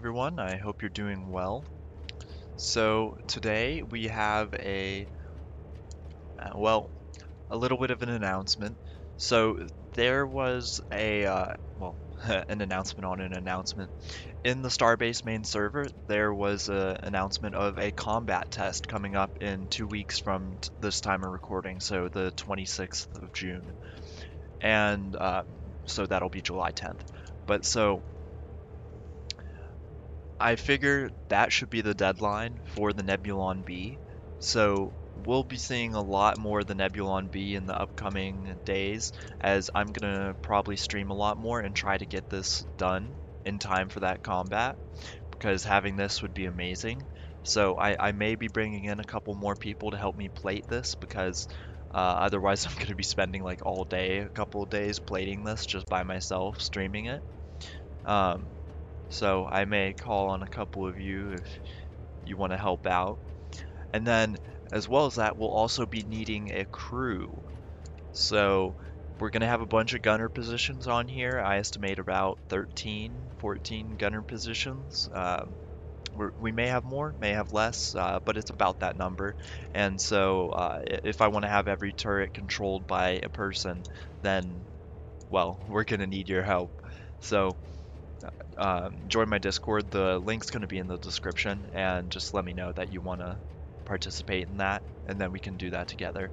everyone. I hope you're doing well. So today we have well, a little bit of an announcement. So there was an announcement on an announcement. In the Starbase main server, there was an announcement of a combat test coming up in 2 weeks from this time of recording, so the 26th of June. And so that'll be July 10th. But so I figure that should be the deadline for the Nebulon-B. So we'll be seeing a lot more of the Nebulon-B in the upcoming days, as I'm gonna probably stream a lot more and try to get this done in time for that combat, because having this would be amazing. So I may be bringing in a couple more people to help me plate this, because otherwise I'm gonna be spending like all day, a couple of days plating this just by myself, streaming it. Um, so I may call on a couple of you if you want to help out. And then, as well as that, we'll also be needing a crew. So we're going to have a bunch of gunner positions on here. I estimate about 13, 14 gunner positions. We may have more, may have less, but it's about that number. And so if I want to have every turret controlled by a person, then, well, we're going to need your help. So join my Discord. The link's going to be in the description, and just let me know that you want to participate in that, and then we can do that together.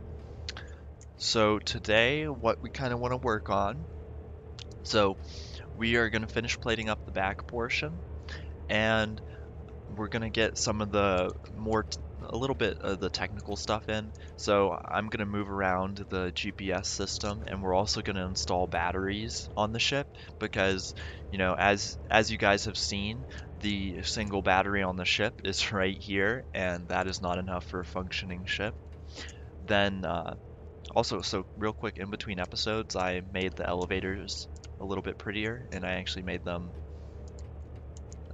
So today, what we kind of want to work on, so we are going to finish plating up the back portion, and we're going to get some of the a little bit of the technical stuff in. So I'm going to move around the GPS system, and we're also going to install batteries on the ship because, as you guys have seen, the single battery on the ship is right here, and that is not enough for a functioning ship. Then also, so real quick, in between episodes, I made the elevators a little bit prettier, and I actually made them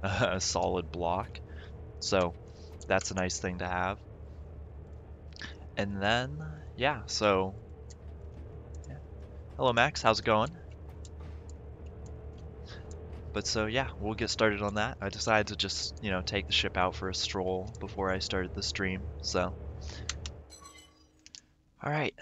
a solid block. So that's a nice thing to have. And then, yeah, so, yeah. Hello Max, how's it going? But so, yeah, we'll get started on that. I decided to just, take the ship out for a stroll before I started the stream, so. Alright,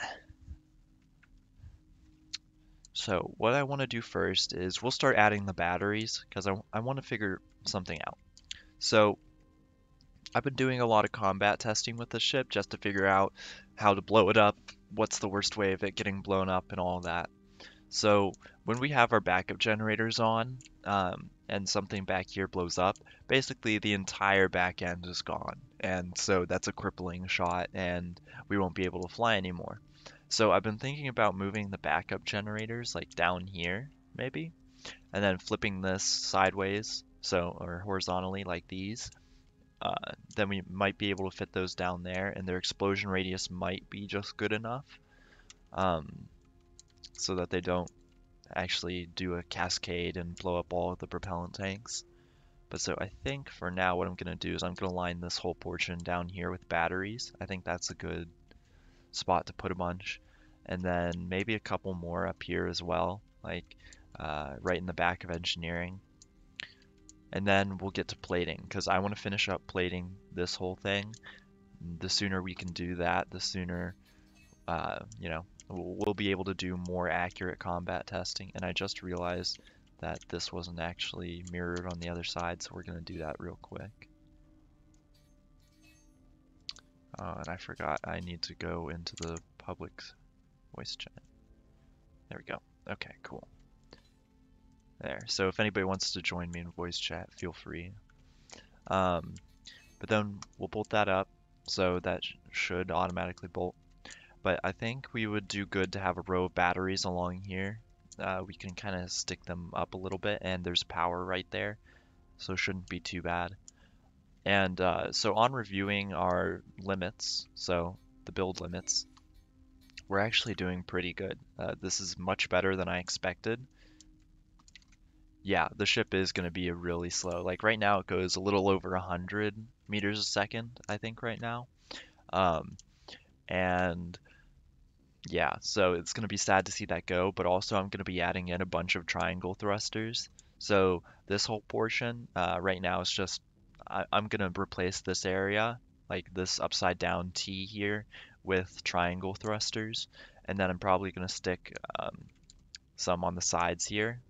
so what I want to do first is we'll start adding the batteries, because I want to figure something out. So, I've been doing a lot of combat testing with the ship just to figure out how to blow it up, what's the worst way of it getting blown up, and all that. So when we have our backup generators on, and something back here blows up, basically the entire back end is gone. And so that's a crippling shot, and we won't be able to fly anymore. So I've been thinking about moving the backup generators like down here, maybe, and then flipping this sideways, or horizontally like these. Then we might be able to fit those down there, and their explosion radius might be just good enough. Um, so that they don't actually do a cascade and blow up all of the propellant tanks. But so I think for now what I'm going to do is I'm going to line this whole portion down here with batteries. I think that's a good spot to put a bunch. And then maybe a couple more up here as well, like right in the back of engineering. And then we'll get to plating, because I want to finish up plating this whole thing. The sooner we can do that, the sooner, we'll be able to do more accurate combat testing. And I just realized that this wasn't actually mirrored on the other side, so we're going to do that real quick. And I forgot I need to go into the public voice chat. There we go. Okay, cool. There. So if anybody wants to join me in voice chat, feel free. But then we'll bolt that up, so that should automatically bolt. But I think we would do good to have a row of batteries along here. We can kind of stick them up a little bit, and there's power right there, so it shouldn't be too bad. And so on reviewing our limits, so the build limits, we're actually doing pretty good. This is much better than I expected. Yeah, the ship is going to be really slow. Like right now it goes a little over 100 meters a second, I think right now. And yeah, so it's going to be sad to see that go, but also I'm going to be adding in a bunch of triangle thrusters. So this whole portion right now is just I'm gonna replace this area, like this upside down T here, with triangle thrusters, and then I'm probably gonna stick some on the sides here.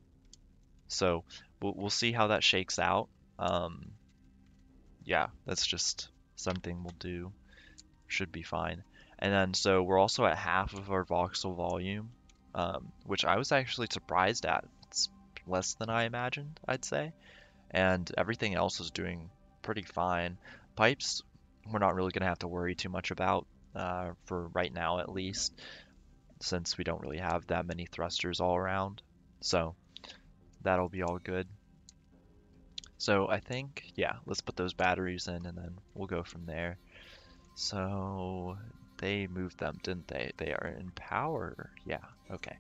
So we'll see how that shakes out. Um, yeah, that's just something we'll do. Should be fine. And then so we're also at half of our voxel volume, which I was actually surprised at. It's less than I imagined, I'd say. And everything else is doing pretty fine. Pipes, we're not really going to have to worry too much about for right now at least, since we don't really have that many thrusters all around. So that'll be all good. So I think, yeah, let's put those batteries in and then we'll go from there. So they moved them, didn't they? They are in power. Yeah, okay.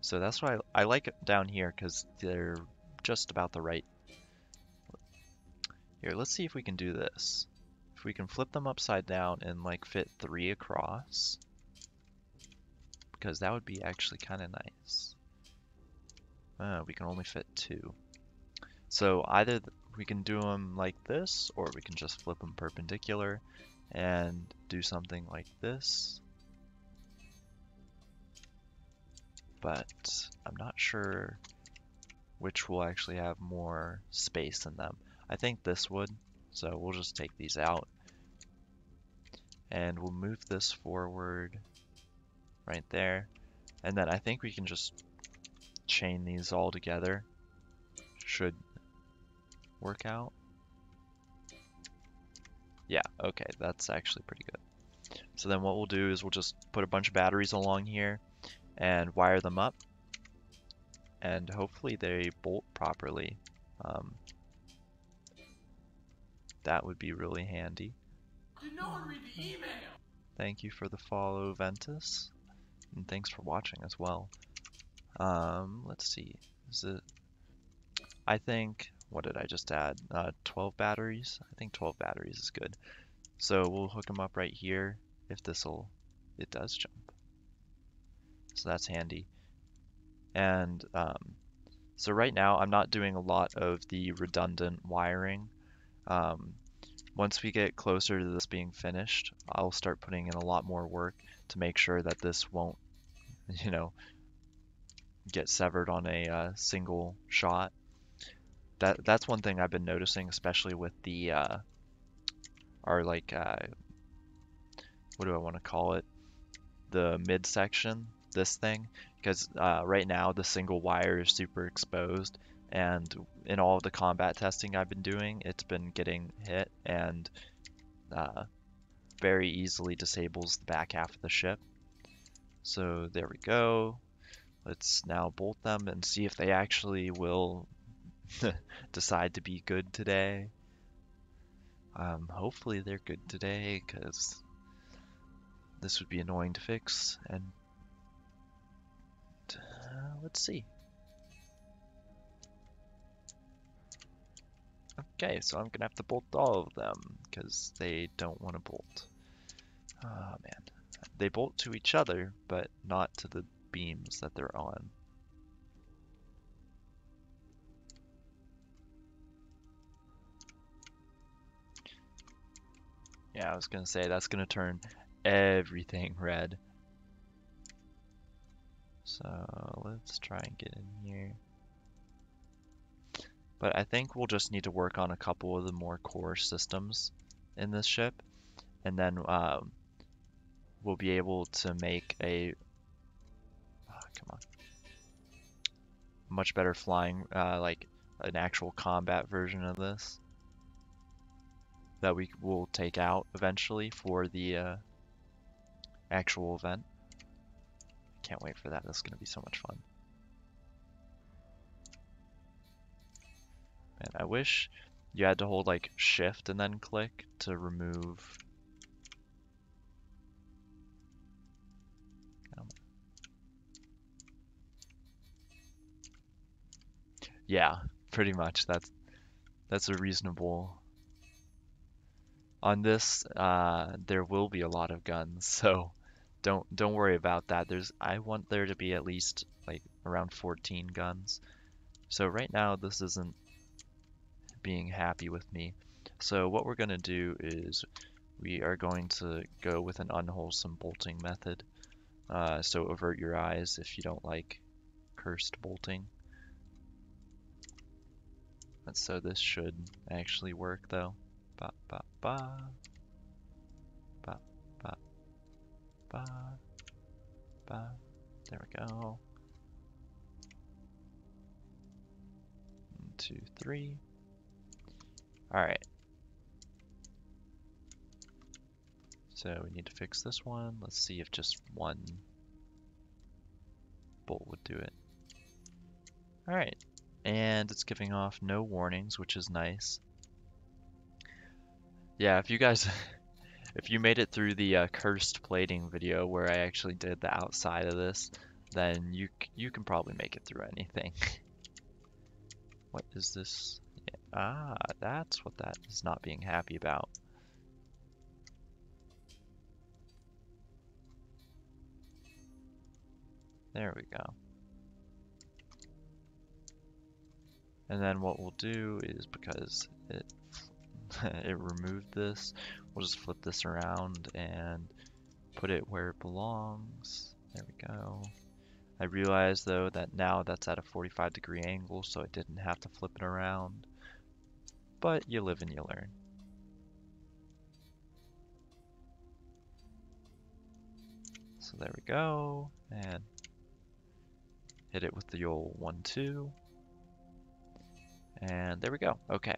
So that's why I like it down here because they're just about the right. Here, let's see if we can do this. If we can flip them upside down and like fit 3 across, because that would be actually kind of nice. We can only fit 2. So either we can do them like this, or we can just flip them perpendicular and do something like this. But I'm not sure which will actually have more space in them. I think this would, so we'll just take these out. And we'll move this forward right there. And then I think we can just chain these all together. Should work out. Yeah, okay, that's actually pretty good. So then what we'll do is we'll just put a bunch of batteries along here and wire them up. And hopefully they bolt properly. That would be really handy. Did no one read the email? Thank you for the follow, Ventus. And thanks for watching as well. Let's see. Is it... I think... What did I just add? 12 batteries? I think 12 batteries is good. So we'll hook them up right here. If this'll... It does jump. So that's handy. And so right now I'm not doing a lot of the redundant wiring. Once we get closer to this being finished, I'll start putting in a lot more work to make sure that this won't, you know, get severed on a single shot. That's one thing I've been noticing, especially with the our like what do I want to call it? The midsection, this thing, because right now the single wire is super exposed, and in all of the combat testing I've been doing, it's been getting hit and very easily disables the back half of the ship. So there we go. Let's now bolt them and see if they actually will decide to be good today. Hopefully they're good today, because this would be annoying to fix. And let's see. Okay, so I'm gonna have to bolt all of them because they don't want to bolt. Oh man, they bolt to each other, but not to the beams that they're on. Yeah, I was gonna say that's gonna turn everything red. So let's try and get in here. But I think we'll just need to work on a couple of the more core systems in this ship, and then we'll be able to make a much better flying, like an actual combat version of this that we will take out eventually for the actual event. Can't wait for that. That's going to be so much fun. Man, I wish you had to hold like shift and then click to remove. Yeah, pretty much. That's a reasonable. On this, there will be a lot of guns, so don't worry about that. I want there to be at least like around 14 guns. So right now this isn't being happy with me. So what we're going to do is we are going to go with an unwholesome bolting method. So avert your eyes if you don't like cursed bolting. And so this should actually work though. Ba ba ba ba ba ba ba. There we go. 1, 2, 3. All right. So we need to fix this one. Let's see if just one bolt would do it. All right. And it's giving off no warnings, which is nice. Yeah, if you guys, if you made it through the cursed plating video where I actually did the outside of this, then you can probably make it through anything. What is this? Yeah. Ah, that's what that is not being happy about. There we go. And then what we'll do is, because it it removed this, we'll just flip this around and put it where it belongs. There we go. I realize though that now that's at a 45-degree angle, so I didn't have to flip it around. But you live and you learn. So there we go, and hit it with the old 1, 2. And there we go. Okay.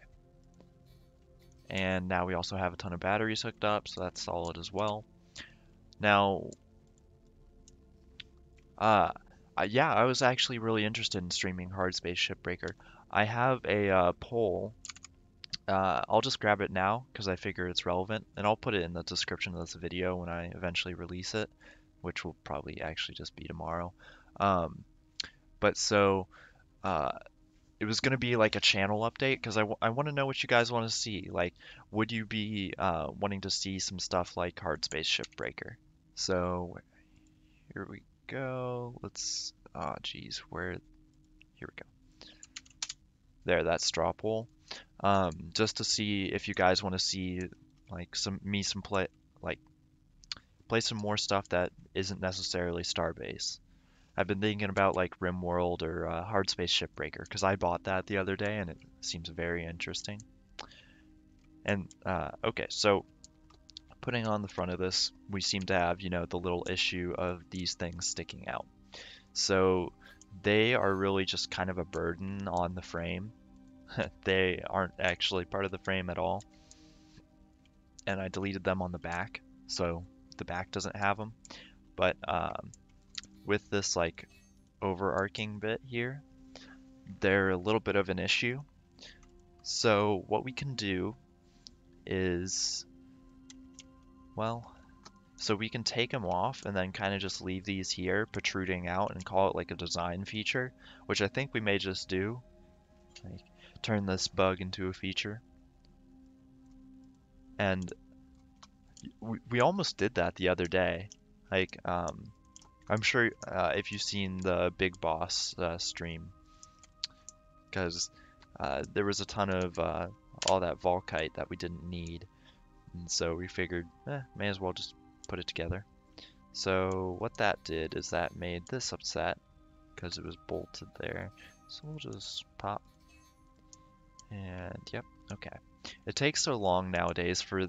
And now we also have a ton of batteries hooked up, so that's solid as well. Now, yeah, I was actually really interested in streaming Hard Space Shipbreaker. I have a poll. I'll just grab it now because I figure it's relevant, and I'll put it in the description of this video when I eventually release it, which will probably actually just be tomorrow. Um, but so uh, it was going to be like a channel update because I want to know what you guys want to see. Like, would you be wanting to see some stuff like Hard Space Shipbreaker? So here we go. Let's, oh geez, where, here we go. There, that straw poll. Just to see if you guys want to see like some play some more stuff that isn't necessarily Starbase. I've been thinking about like RimWorld or Hard Space Shipbreaker because I bought that the other day and it seems very interesting. And okay, so putting on the front of this, we seem to have, you know, the little issue of these things sticking out. So they are really just kind of a burden on the frame. They aren't actually part of the frame at all. And I deleted them on the back, so the back doesn't have them. But with this like overarching bit here, they're a little bit of an issue. So what we can do is, well, so we can take them off and then kind of just leave these here protruding out and call it like a design feature, which I think we may just do. Like, turn this bug into a feature. And we almost did that the other day. Like, I'm sure if you've seen the Big Boss stream, because there was a ton of all that Volkite that we didn't need. And so we figured, may as well just put it together. So what that did is that made this upset because it was bolted there. So we'll just pop. And yep, okay. It takes so long nowadays for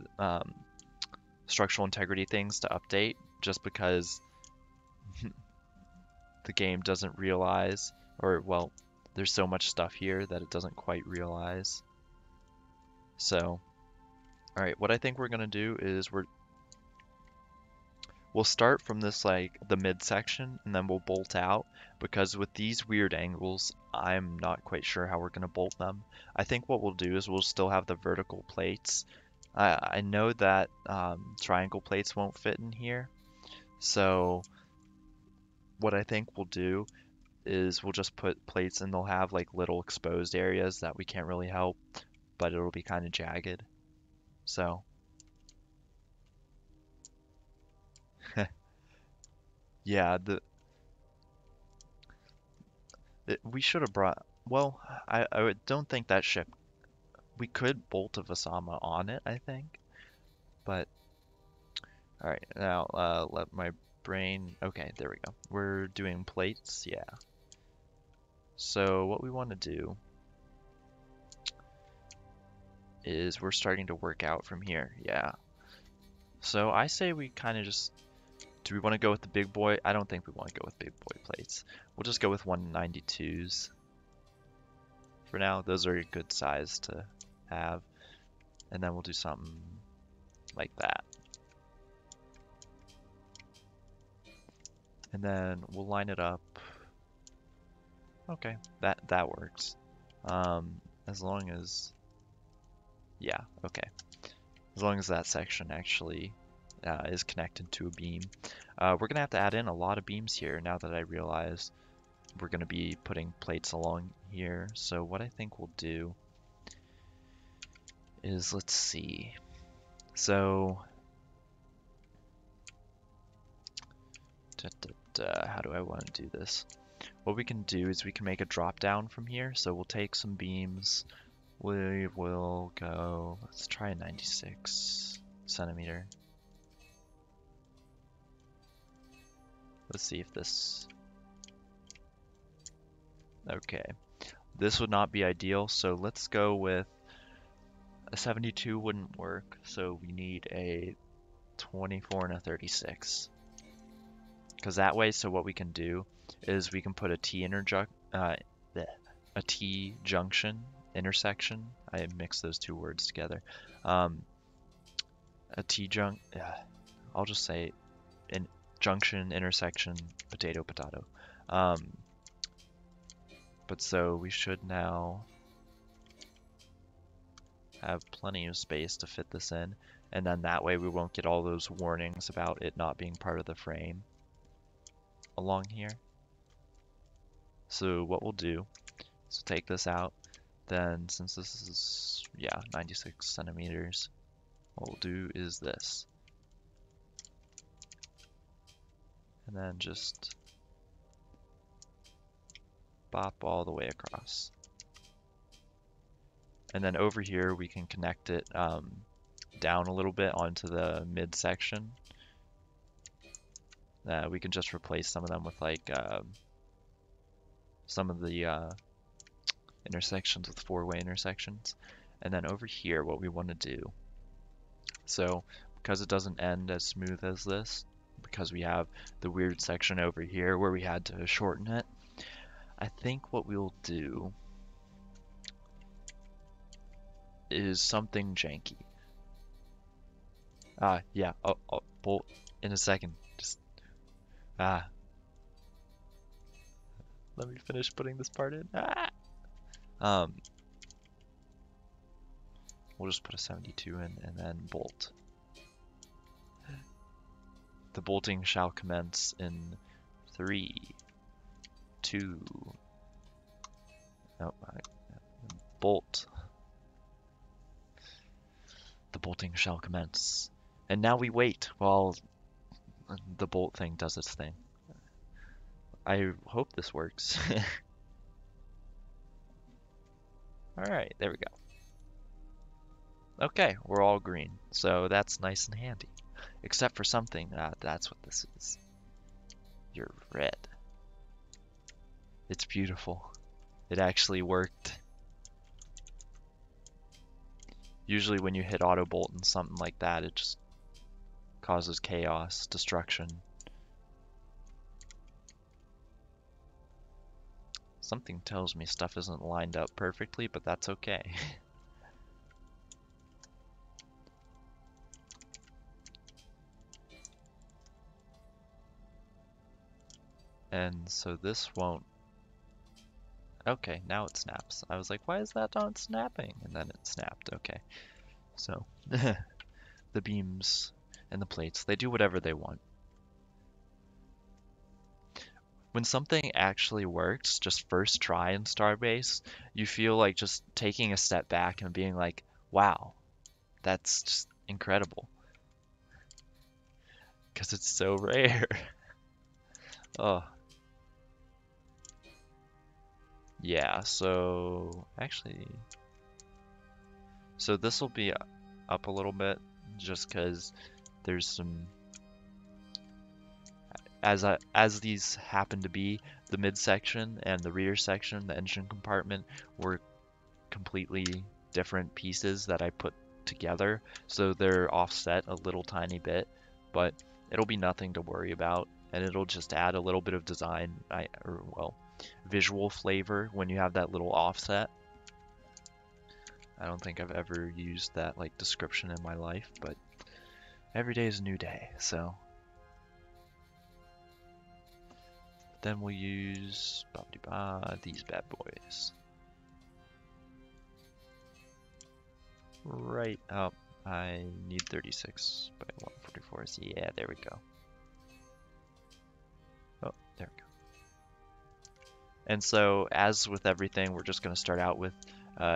structural integrity things to update just because the game doesn't realize, or well, there's so much stuff here that it doesn't quite realize. So, all right, what I think we're gonna do is we'll start from this like the midsection and then we'll bolt out because with these weird angles, I'm not quite sure how we're gonna bolt them. I think what we'll do is we'll still have the vertical plates. I know that triangle plates won't fit in here, so what I think we'll do is we'll just put plates and they'll have like little exposed areas that we can't really help, but it'll be kind of jagged. So yeah, we should have brought Well, don't think that ship. We could bolt a Vasama on it, I think. But all right, now let my brain. Okay, there we go. We're doing plates, yeah. So what we want to do is we're starting to work out from here, yeah. So I say we kind of just. Do we want to go with the big boy? I don't think we want to go with big boy plates. We'll just go with 192s for now. Those are a good size to have. And then we'll do something like that. And then we'll line it up. Okay, that works. As long as, yeah, okay. As long as that section actually is connected to a beam. We're gonna have to add in a lot of beams here now that I realize we're gonna be putting plates along here. So what I think we'll do is, let's see. So, how do I want to do this? What we can do is we can make a drop down from here. So we'll take some beams. We will go, let's try a 96 centimeter. Let's see if this, okay. This would not be ideal, so let's go with a 72 wouldn't work, so we need a 24 and a 36. Because that way, so what we can do is we can put a a T junction intersection. I mixed those two words together. A I'll just say in junction, intersection, potato, potato. But so we should now have plenty of space to fit this in, and then that way we won't get all those warnings about it not being part of the frame along here. So what we'll do is we'll take this out, then since this is, yeah, 96 centimeters, what we'll do is this. And then just bop all the way across. And then over here we can connect it down a little bit onto the midsection. We can just replace some of them with like some of the intersections with four-way intersections. And then over here what we want to do, so because it doesn't end as smooth as this, because we have the weird section over here where we had to shorten it, I think what we'll do is something janky. Yeah, I'll bolt in a second. Just, let me finish putting this part in. We'll just put a 72 in and then bolt. The bolting shall commence in 3, 2, oh, bolt. The bolting shall commence. And now we wait while the bolt thing does its thing. I hope this works. Alright, there we go. Okay, we're all green, so that's nice and handy. Except for something, that's what this is. You're red. It's beautiful. It actually worked. Usually when you hit auto bolt and something like that, it just causes chaos, destruction. Something tells me stuff isn't lined up perfectly, but that's okay. And so this won't... Okay, now it snaps. I was like, why is that not snapping? And then it snapped, okay. So, the beams and the plates, they do whatever they want. When something actually works, just first try in Starbase, you feel like just taking a step back and being like, wow, that's just incredible. Because it's so rare. Oh. Yeah, so actually, so this will be up a little bit just because there's some as these happen to be, the midsection and the rear section, the engine compartment, were completely different pieces that I put together, so they're offset a little tiny bit, but it'll be nothing to worry about, and it'll just add a little bit of design, or well, visual flavor when you have that little offset. I don't think I've ever used that like description in my life, but every day is a new day, so then we'll use these bad boys. Right up. I need 36 by 144s. Yeah, there we go. Oh, there we go. And so, as with everything, we're just going to start out with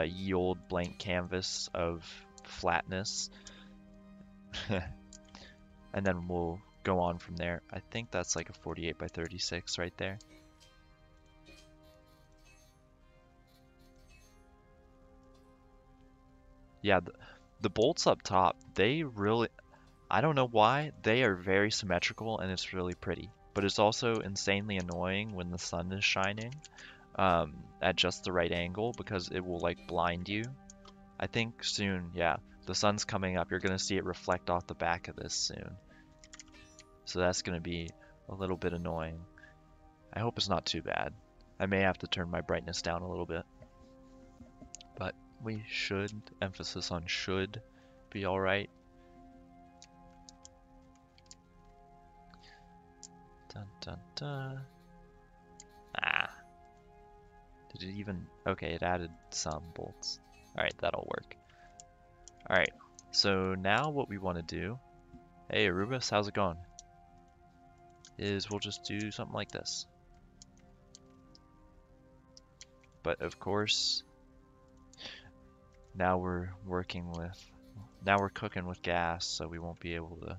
ye old blank canvas of flatness. And then we'll go on from there. I think that's like a 48 by 36 right there. Yeah, the bolts up top, they really, I don't know why, they are very symmetrical and it's really pretty. But it's also insanely annoying when the sun is shining at just the right angle because it will like blind you. I think soon, yeah, the sun's coming up. You're going to see it reflect off the back of this soon. So that's going to be a little bit annoying. I hope it's not too bad. I may have to turn my brightness down a little bit. But we should, emphasis on should, be alright. Dun dun dun. Ah. Did it even... Okay, it added some bolts. Alright, that'll work. Alright, so now what we want to do... Hey, Arubis, how's it going? Is we'll just do something like this. But of course, now we're working with... Now we're cooking with gas, so we won't be able to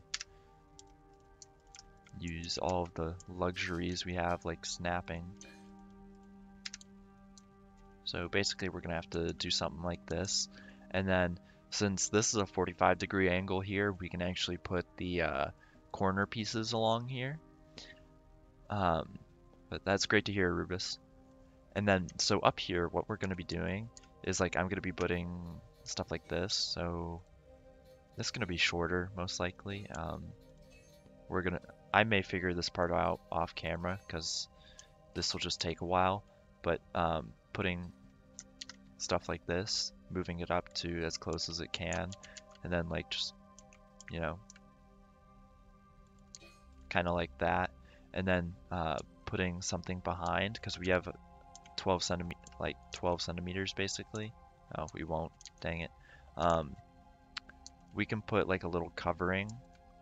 use all of the luxuries we have, like snapping. So basically we're gonna have to do something like this, and then since this is a 45-degree angle here, we can actually put the corner pieces along here. But that's great to hear, Rubus. And then so up here, what we're gonna be doing is like I'm gonna be putting stuff like this. So this is gonna be shorter, most likely. I may figure this part out off camera because this will just take a while. But putting stuff like this, moving it up to as close as it can, and then like just, you know, kind of like that, and then putting something behind because we have 12 centimeters basically. Oh, we won't, dang it. We can put like a little covering,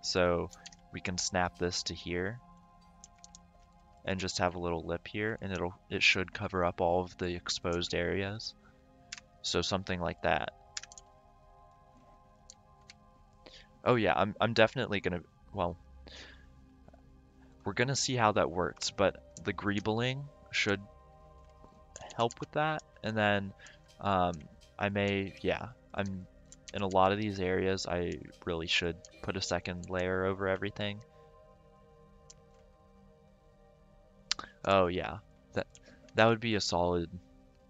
so we can snap this to here and just have a little lip here, and it should cover up all of the exposed areas. So something like that. Oh yeah, I'm definitely gonna, well, we're gonna see how that works, but the greebling should help with that. And then I'm in a lot of these areas, I really should put a second layer over everything. Oh yeah, that would be a solid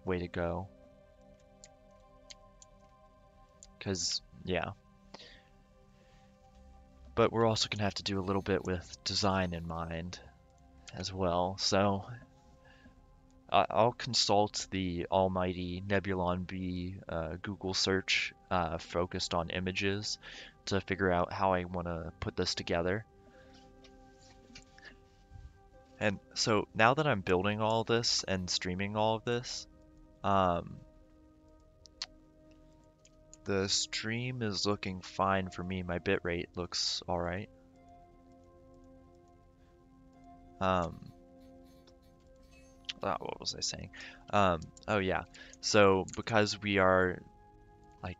way to go. Because, yeah. But we're also going to have to do a little bit with design in mind as well. So I'll consult the almighty Nebulon-B Google search focused on images to figure out how I want to put this together. And so now that I'm building all this and streaming all of this, the stream is looking fine for me. My bitrate looks alright. What was I saying? Oh yeah. So because we are like,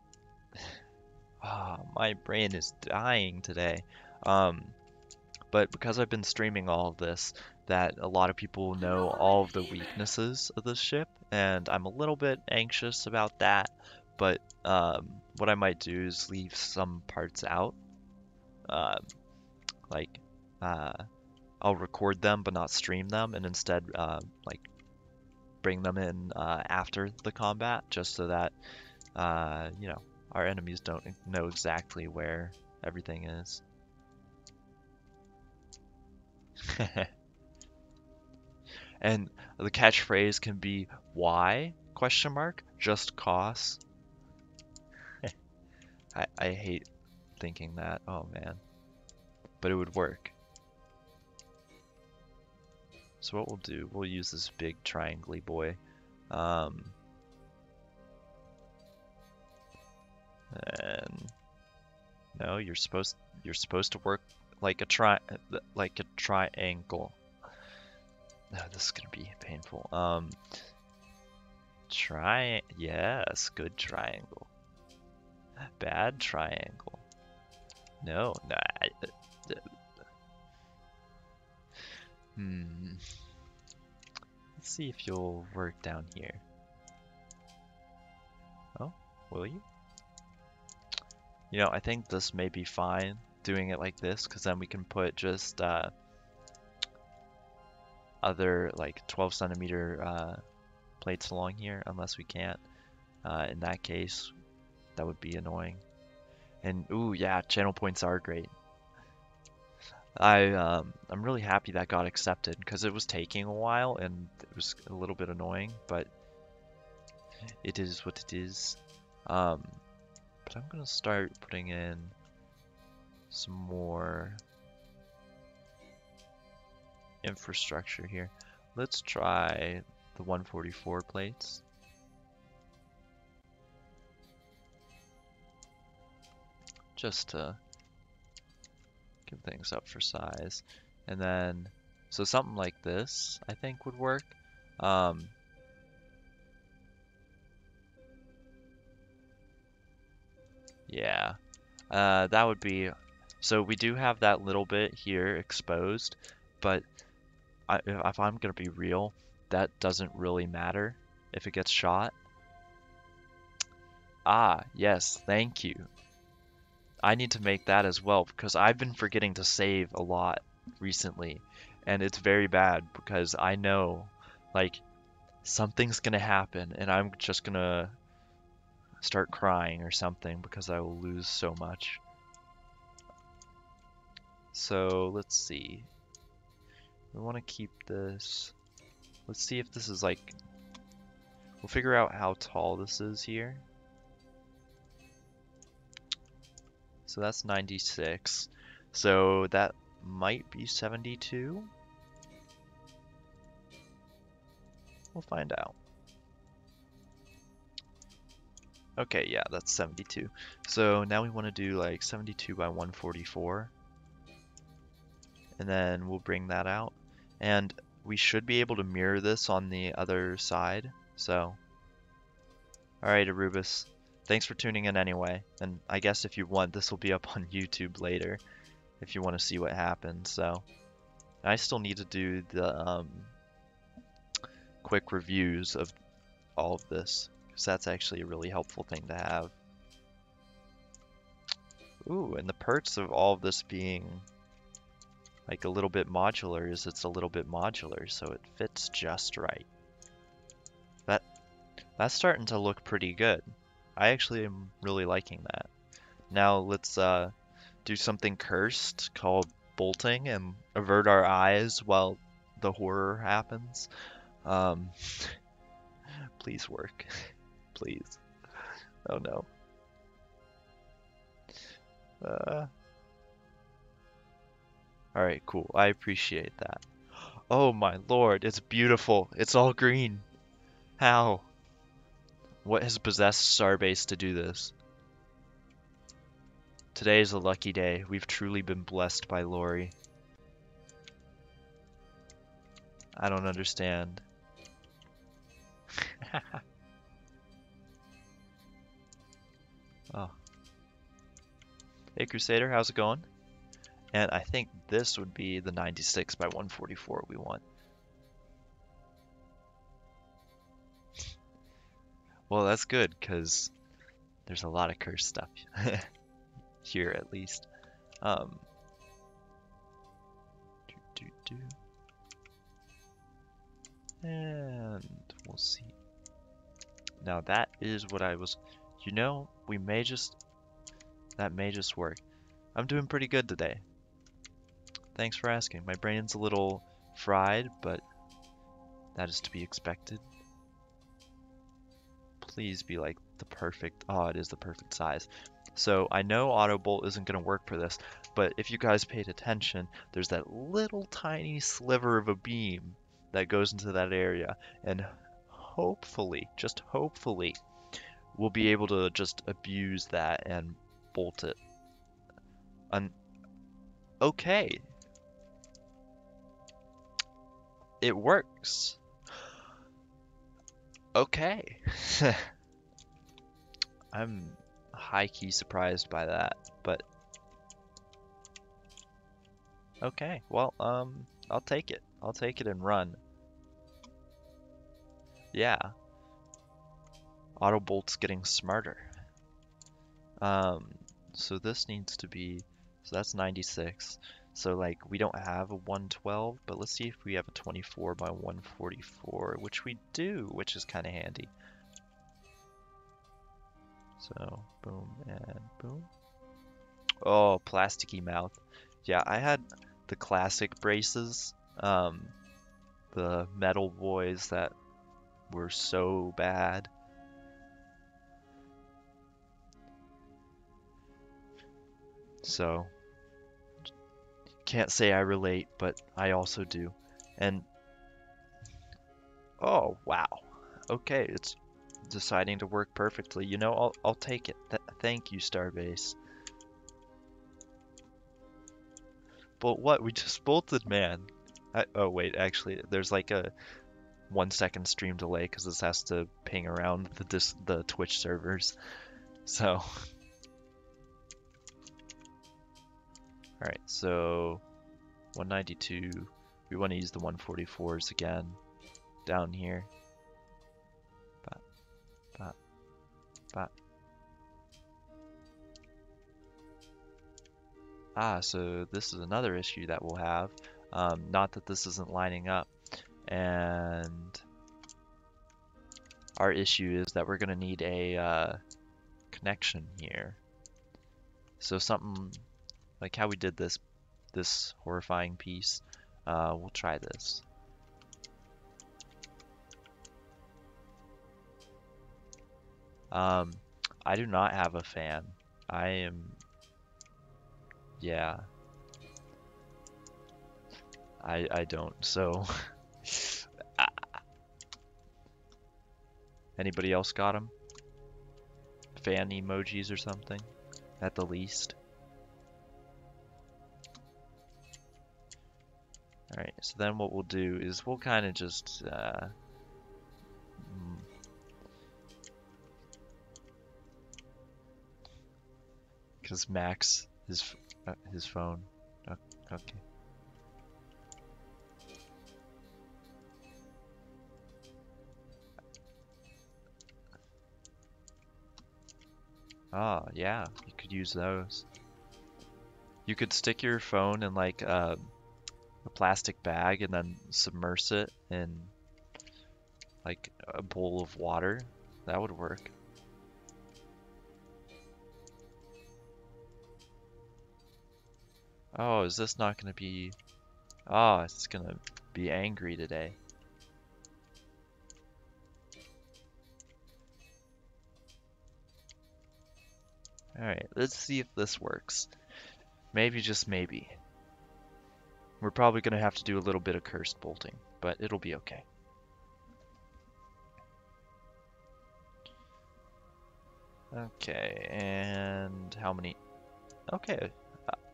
my brain is dying today. But because I've been streaming all of this, that a lot of people You know know I'm all of the redeeming. weaknesses of the ship, and I'm a little bit anxious about that. But what I might do is leave some parts out. Um, like, uh, I'll record them but not stream them, and instead, like, bring them in after the combat, just so that you know, our enemies don't know exactly where everything is. And the catchphrase can be why? Question mark. Just cause. I hate thinking that. Oh man. But it would work. So what we'll do, we'll use this big triangle boy. Um, and no, you're supposed to work like a triangle. No, this is gonna be painful. Yes, good triangle. Bad triangle. No, no. Hmm. Let's see if you'll work down here. Oh, will you? You know, I think this may be fine doing it like this, because then we can put just other like 12 centimeter plates along here, unless we can't. In that case, that would be annoying. And ooh, yeah, channel points are great. I'm really happy that got accepted because it was taking a while and it was a little bit annoying, but it is what it is. But I'm gonna start putting in some more infrastructure here. Let's try the 144 plates. Just to give things up for size. And then, so something like this, I think would work. Yeah, that would be, so we do have that little bit here exposed, but if I'm gonna be real, that doesn't really matter if it gets shot. Ah, yes, thank you. I need to make that as well because I've been forgetting to save a lot recently, and it's very bad because I know, like, something's gonna happen and I'm just gonna start crying or something because I will lose so much. So let's see. We want to keep this. Let's see if this is like, we'll figure out how tall this is here. So that's 96. So that might be 72. We'll find out. Okay, yeah, that's 72. So now we want to do like 72 by 144. And then we'll bring that out. And we should be able to mirror this on the other side. So, alright, Arubis. Thanks for tuning in anyway. And I guess if you want, this will be up on YouTube later if you want to see what happens. So, I still need to do the quick reviews of all of this, because that's actually a really helpful thing to have. Ooh, and the perks of all of this being like a little bit modular is it's a little bit modular, so it fits just right. That's starting to look pretty good. I actually am really liking that. Now let's do something cursed called bolting and avert our eyes while the horror happens. Um, please work. Please. Oh no. Uh, Alright, cool. I appreciate that. Oh my lord, it's beautiful. It's all green. How? What has possessed Starbase to do this? Today is a lucky day. We've truly been blessed by Lori. I don't understand. Oh. Hey Crusader, how's it going? And I think this would be the 96 by 144 we want. Well, that's good, because there's a lot of cursed stuff here, at least. Um, do, do, do. And we'll see. Now that is what I was, we may just, that may just work. I'm doing pretty good today. Thanks for asking. My brain's a little fried, but that is to be expected. Please be like the perfect, oh, it is the perfect size. So I know auto bolt isn't going to work for this, but if you guys paid attention, there's that little tiny sliver of a beam that goes into that area, and hopefully, just hopefully, we'll be able to just abuse that and bolt it. Okay, it works. Okay. I'm high-key surprised by that, but okay. Well, I'll take it. I'll take it and run. Yeah. Auto bolt's getting smarter. So this needs to be, so that's 96. So like we don't have a 112, but let's see if we have a 24 by 144, which we do, which is kind of handy. So boom and boom. Oh, plasticky mouth. Yeah, I had the classic braces, the metal boys that were so bad. So can't say I relate, but I also do. And oh wow, okay, it's deciding to work perfectly. I'll take it. Thank you, Starbase. But what? We just bolted, man. Oh wait, actually, there's like a 1 second stream delay because this has to ping around the Twitch servers. So, all right, so 192. We want to use the 144s again down here. Bop, bop, bop. So this is another issue that we'll have. Not that this isn't lining up. And our issue is that we're going to need a connection here. So something like how we did this horrifying piece. We'll try this. I do not have a fan. Yeah. I don't, so anybody else got them? Fan emojis or something, at the least. Alright, so then what we'll do is we'll kind of just because Max his phone. Okay. Ah, yeah, you could use those. You could stick your phone in like a plastic bag and then submerge it in like a bowl of water. That would work. Oh, is this not gonna be... Oh, it's gonna be angry today. Alright, let's see if this works. Maybe, just maybe. We're probably gonna have to do a little bit of cursed bolting, but it'll be okay. Okay, and how many? Okay,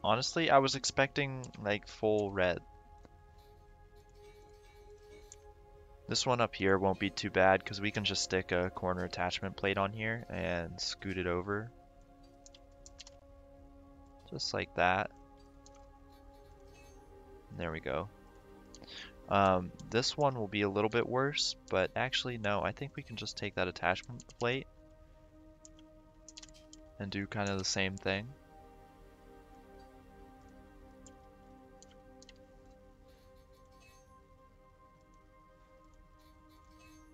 honestly, I was expecting like full red. This one up here won't be too bad because we can just stick a corner attachment plate on here and scoot it over. Just like that. There we go. This one will be a little bit worse, but actually no, I think we can just take that attachment plate and do kind of the same thing.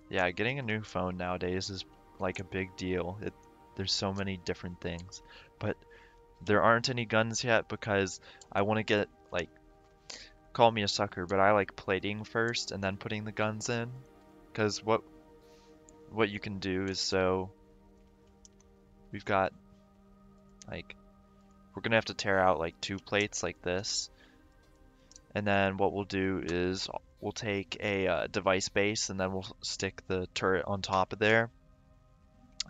Yeah, getting a new phone nowadays is like a big deal. There's so many different things, but there aren't any guns yet because I want to get like, call me a sucker, but I like plating first and then putting the guns in. Because what you can do is, so we've got like, we're gonna have to tear out like 2 plates like this, and then what we'll do is we'll take a device base and then we'll stick the turret on top of there,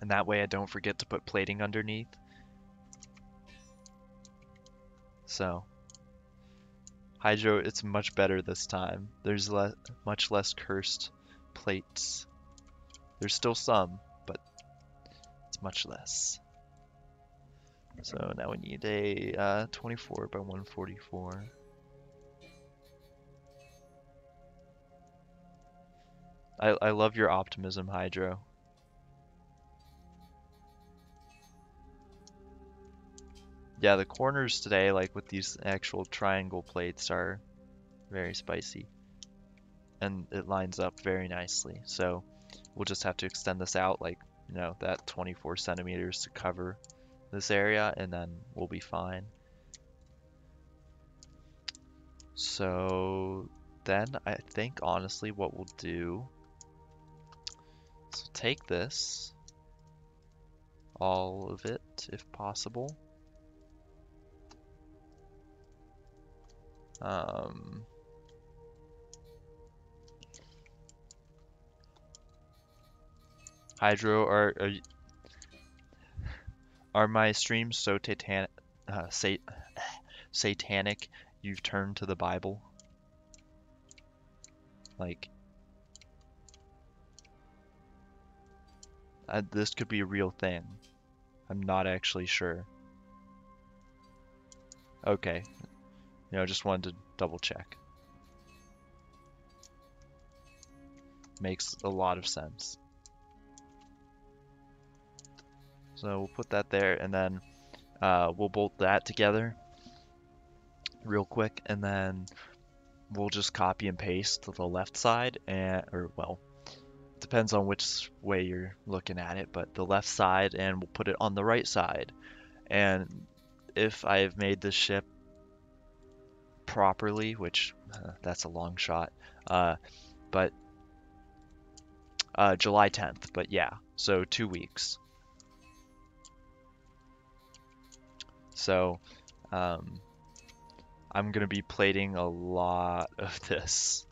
and that way I don't forget to put plating underneath. So Hydro, it's much better this time. There's much less cursed plates. There's still some, but it's much less. So now we need a 24 by 144. I love your optimism, Hydro. Yeah, the corners today, like with these actual triangle plates, are very spicy. And it lines up very nicely. So we'll just have to extend this out like, you know, that 24 centimeters to cover this area, and then we'll be fine. So then I think honestly what we'll do is take this, all of it if possible. Hydro, are my streams so satanic you've turned to the Bible? Like, this could be a real thing. I'm not actually sure. Okay, you know, just wanted to double check. Makes a lot of sense. So we'll put that there, and then we'll bolt that together real quick, and then we'll just copy and paste to the left side, or well, depends on which way you're looking at it, but the left side, and we'll put it on the right side. And if I've made this ship properly, which that's a long shot, but July 10th, but yeah, so 2 weeks. So I'm gonna be plating a lot of this.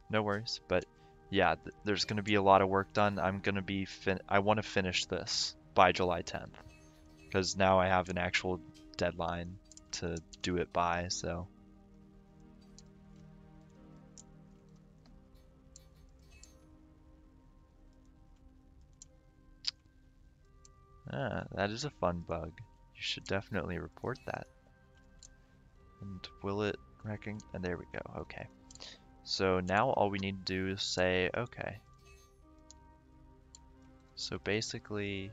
No worries, but yeah, there's gonna be a lot of work done. I want to finish this by July 10th, because now I have an actual deadline to do it by, so. That is a fun bug. You should definitely report that. And will it recognize? And there we go. Okay. So now all we need to do is say, okay. So basically,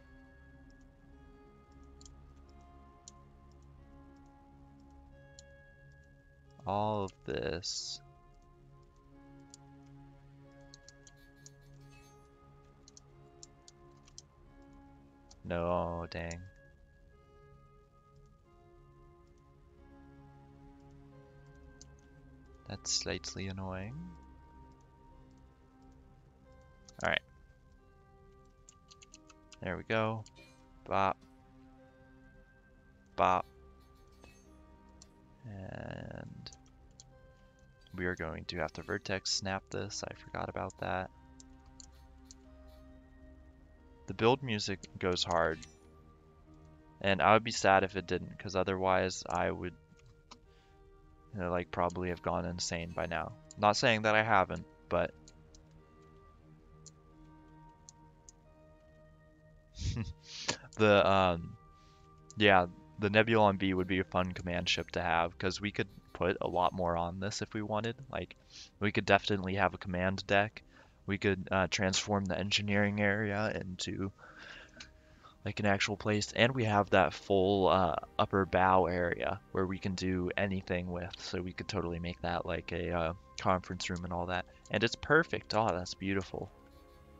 all of this no, dang. That's slightly annoying. Alright. There we go. Bop. Bop. And we are going to have to vertex snap this. I forgot about that. The build music goes hard. And I would be sad if it didn't, because otherwise I would, you know, like probably have gone insane by now. Not saying that I haven't, but the yeah, the Nebulon-B would be a fun command ship to have because we could put a lot more on this if we wanted. Like, we could definitely have a command deck. We could transform the engineering area into like an actual place, and we have that full upper bow area where we can do anything with. So we could totally make that like a conference room and all that. And it's perfect. Oh, that's beautiful.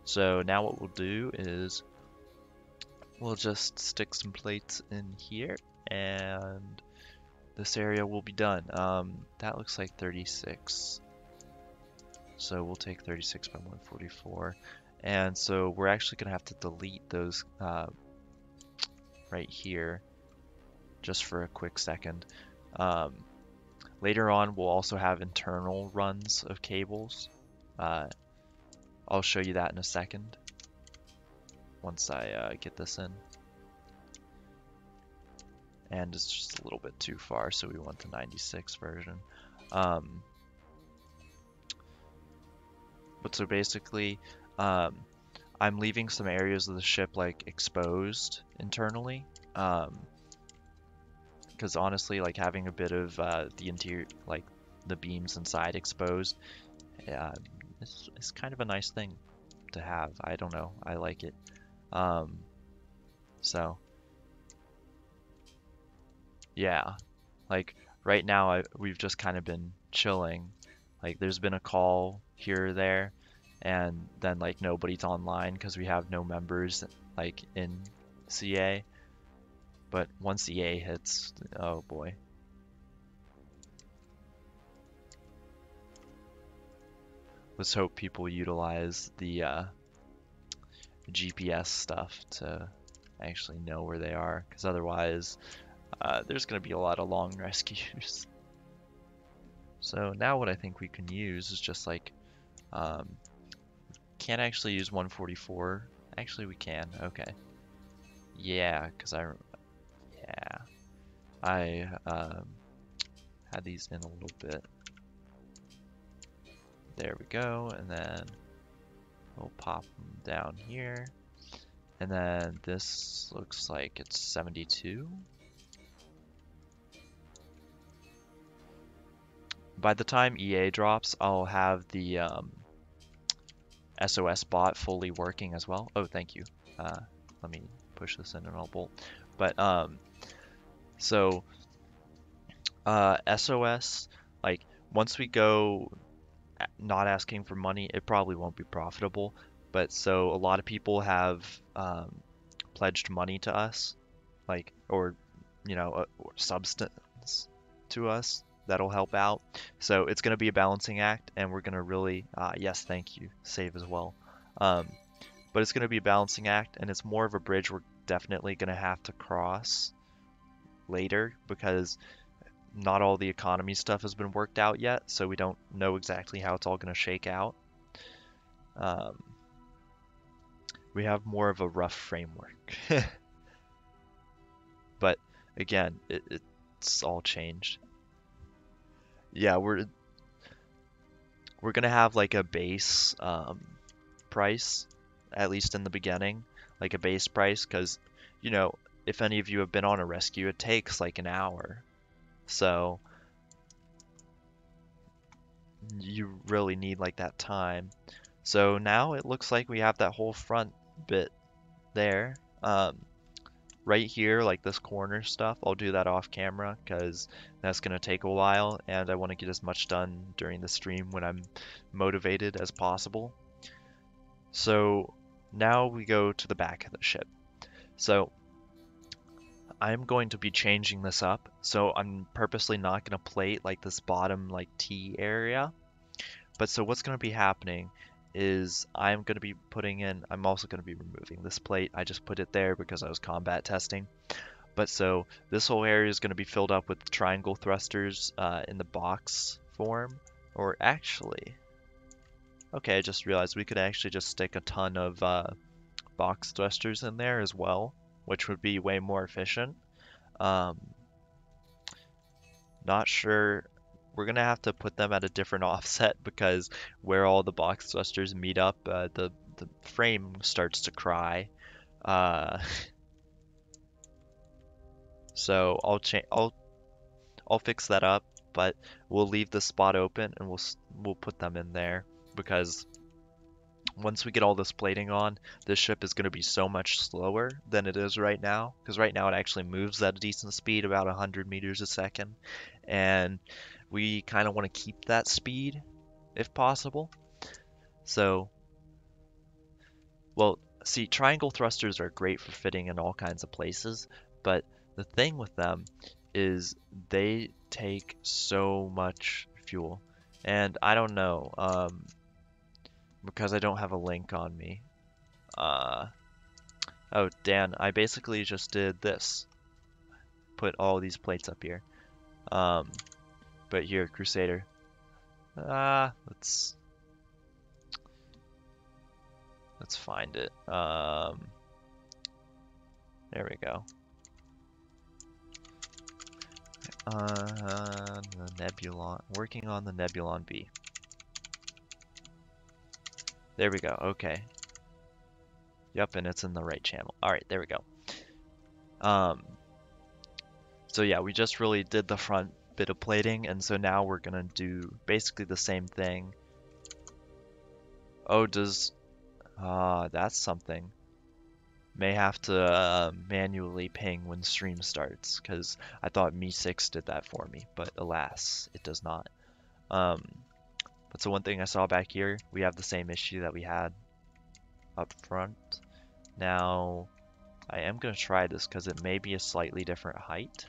So now what we'll do is we'll just stick some plates in here, and this area will be done. That looks like 36. So we'll take 36 by 144. And so we're actually going to have to delete those right here just for a quick second. Later on, we'll also have internal runs of cables. I'll show you that in a second once I get this in. And it's just a little bit too far, so we want the 96 version. But so basically, I'm leaving some areas of the ship like exposed internally, because honestly, like having a bit of the interior, like the beams inside exposed, it's kind of a nice thing to have. I don't know, I like it. So yeah, like right now we've just kind of been chilling. Like there's been a call here or there, and then like nobody's online because we have no members like in CA. But once EA hits, oh boy. Let's hope people utilize the GPS stuff to actually know where they are, because otherwise there's going to be a lot of long rescues. So now what I think we can use is just like, can't actually use 144. Actually we can, okay. Yeah, because I had these in a little bit. There we go, and then we'll pop them down here. And then this looks like it's 72. By the time EA drops, I'll have the SOS bot fully working as well. Oh, thank you. Let me push this in and I'll bolt. But so SOS, like once we go not asking for money, it probably won't be profitable. But so a lot of people have pledged money to us, like, or you know, or substance to us that'll help out. So it's going to be a balancing act, and we're going to really, yes, thank you, save as well. But it's going to be a balancing act, and it's more of a bridge we're definitely going to have to cross later because not all the economy stuff has been worked out yet, so we don't know exactly how it's all going to shake out. We have more of a rough framework. But again, it's all changed. Yeah, we're gonna have like a base price, at least in the beginning, like a base price, because you know, if any of you have been on a rescue, it takes like an hour, so you really need like that time. So now it looks like we have that whole front bit there. Right here, like this corner stuff, I'll do that off camera because that's going to take a while and I want to get as much done during the stream when I'm motivated as possible. So now we go to the back of the ship. So I'm going to be changing this up. So I'm purposely not going to plate like this bottom like T area. But so what's going to be happening is I'm going to be putting in, I'm also going to be removing this plate. I just put it there because I was combat testing. But so this whole area is going to be filled up with triangle thrusters in the box form. Or actually, okay, I just realized we could actually just stick a ton of box thrusters in there as well, which would be way more efficient. Not sure. We're gonna have to put them at a different offset because where all the box thrusters meet up, the frame starts to cry. So I'll fix that up, but we'll leave the spot open and we'll put them in there because once we get all this plating on, this ship is going to be so much slower than it is right now. Because right now it actually moves at a decent speed, about 100 meters a second. And we kind of want to keep that speed if possible. So, well, see, triangle thrusters are great for fitting in all kinds of places. But the thing with them is they take so much fuel. And I don't know, because I don't have a link on me. Uh, Oh, Dan, I basically just did this. Put all these plates up here. Um, but here, Crusader. Let's find it. There we go. The Nebulon, working on the Nebulon-B. There we go, okay. Yep, and it's in the right channel. Alright, there we go. So yeah, we just really did the front bit of plating, and so now we're gonna do basically the same thing. Oh, that's something. May have to manually ping when stream starts, because I thought Me6 did that for me, but alas, it does not. But so one thing I saw back here, we have the same issue that we had up front. Now, I am going to try this because it may be a slightly different height.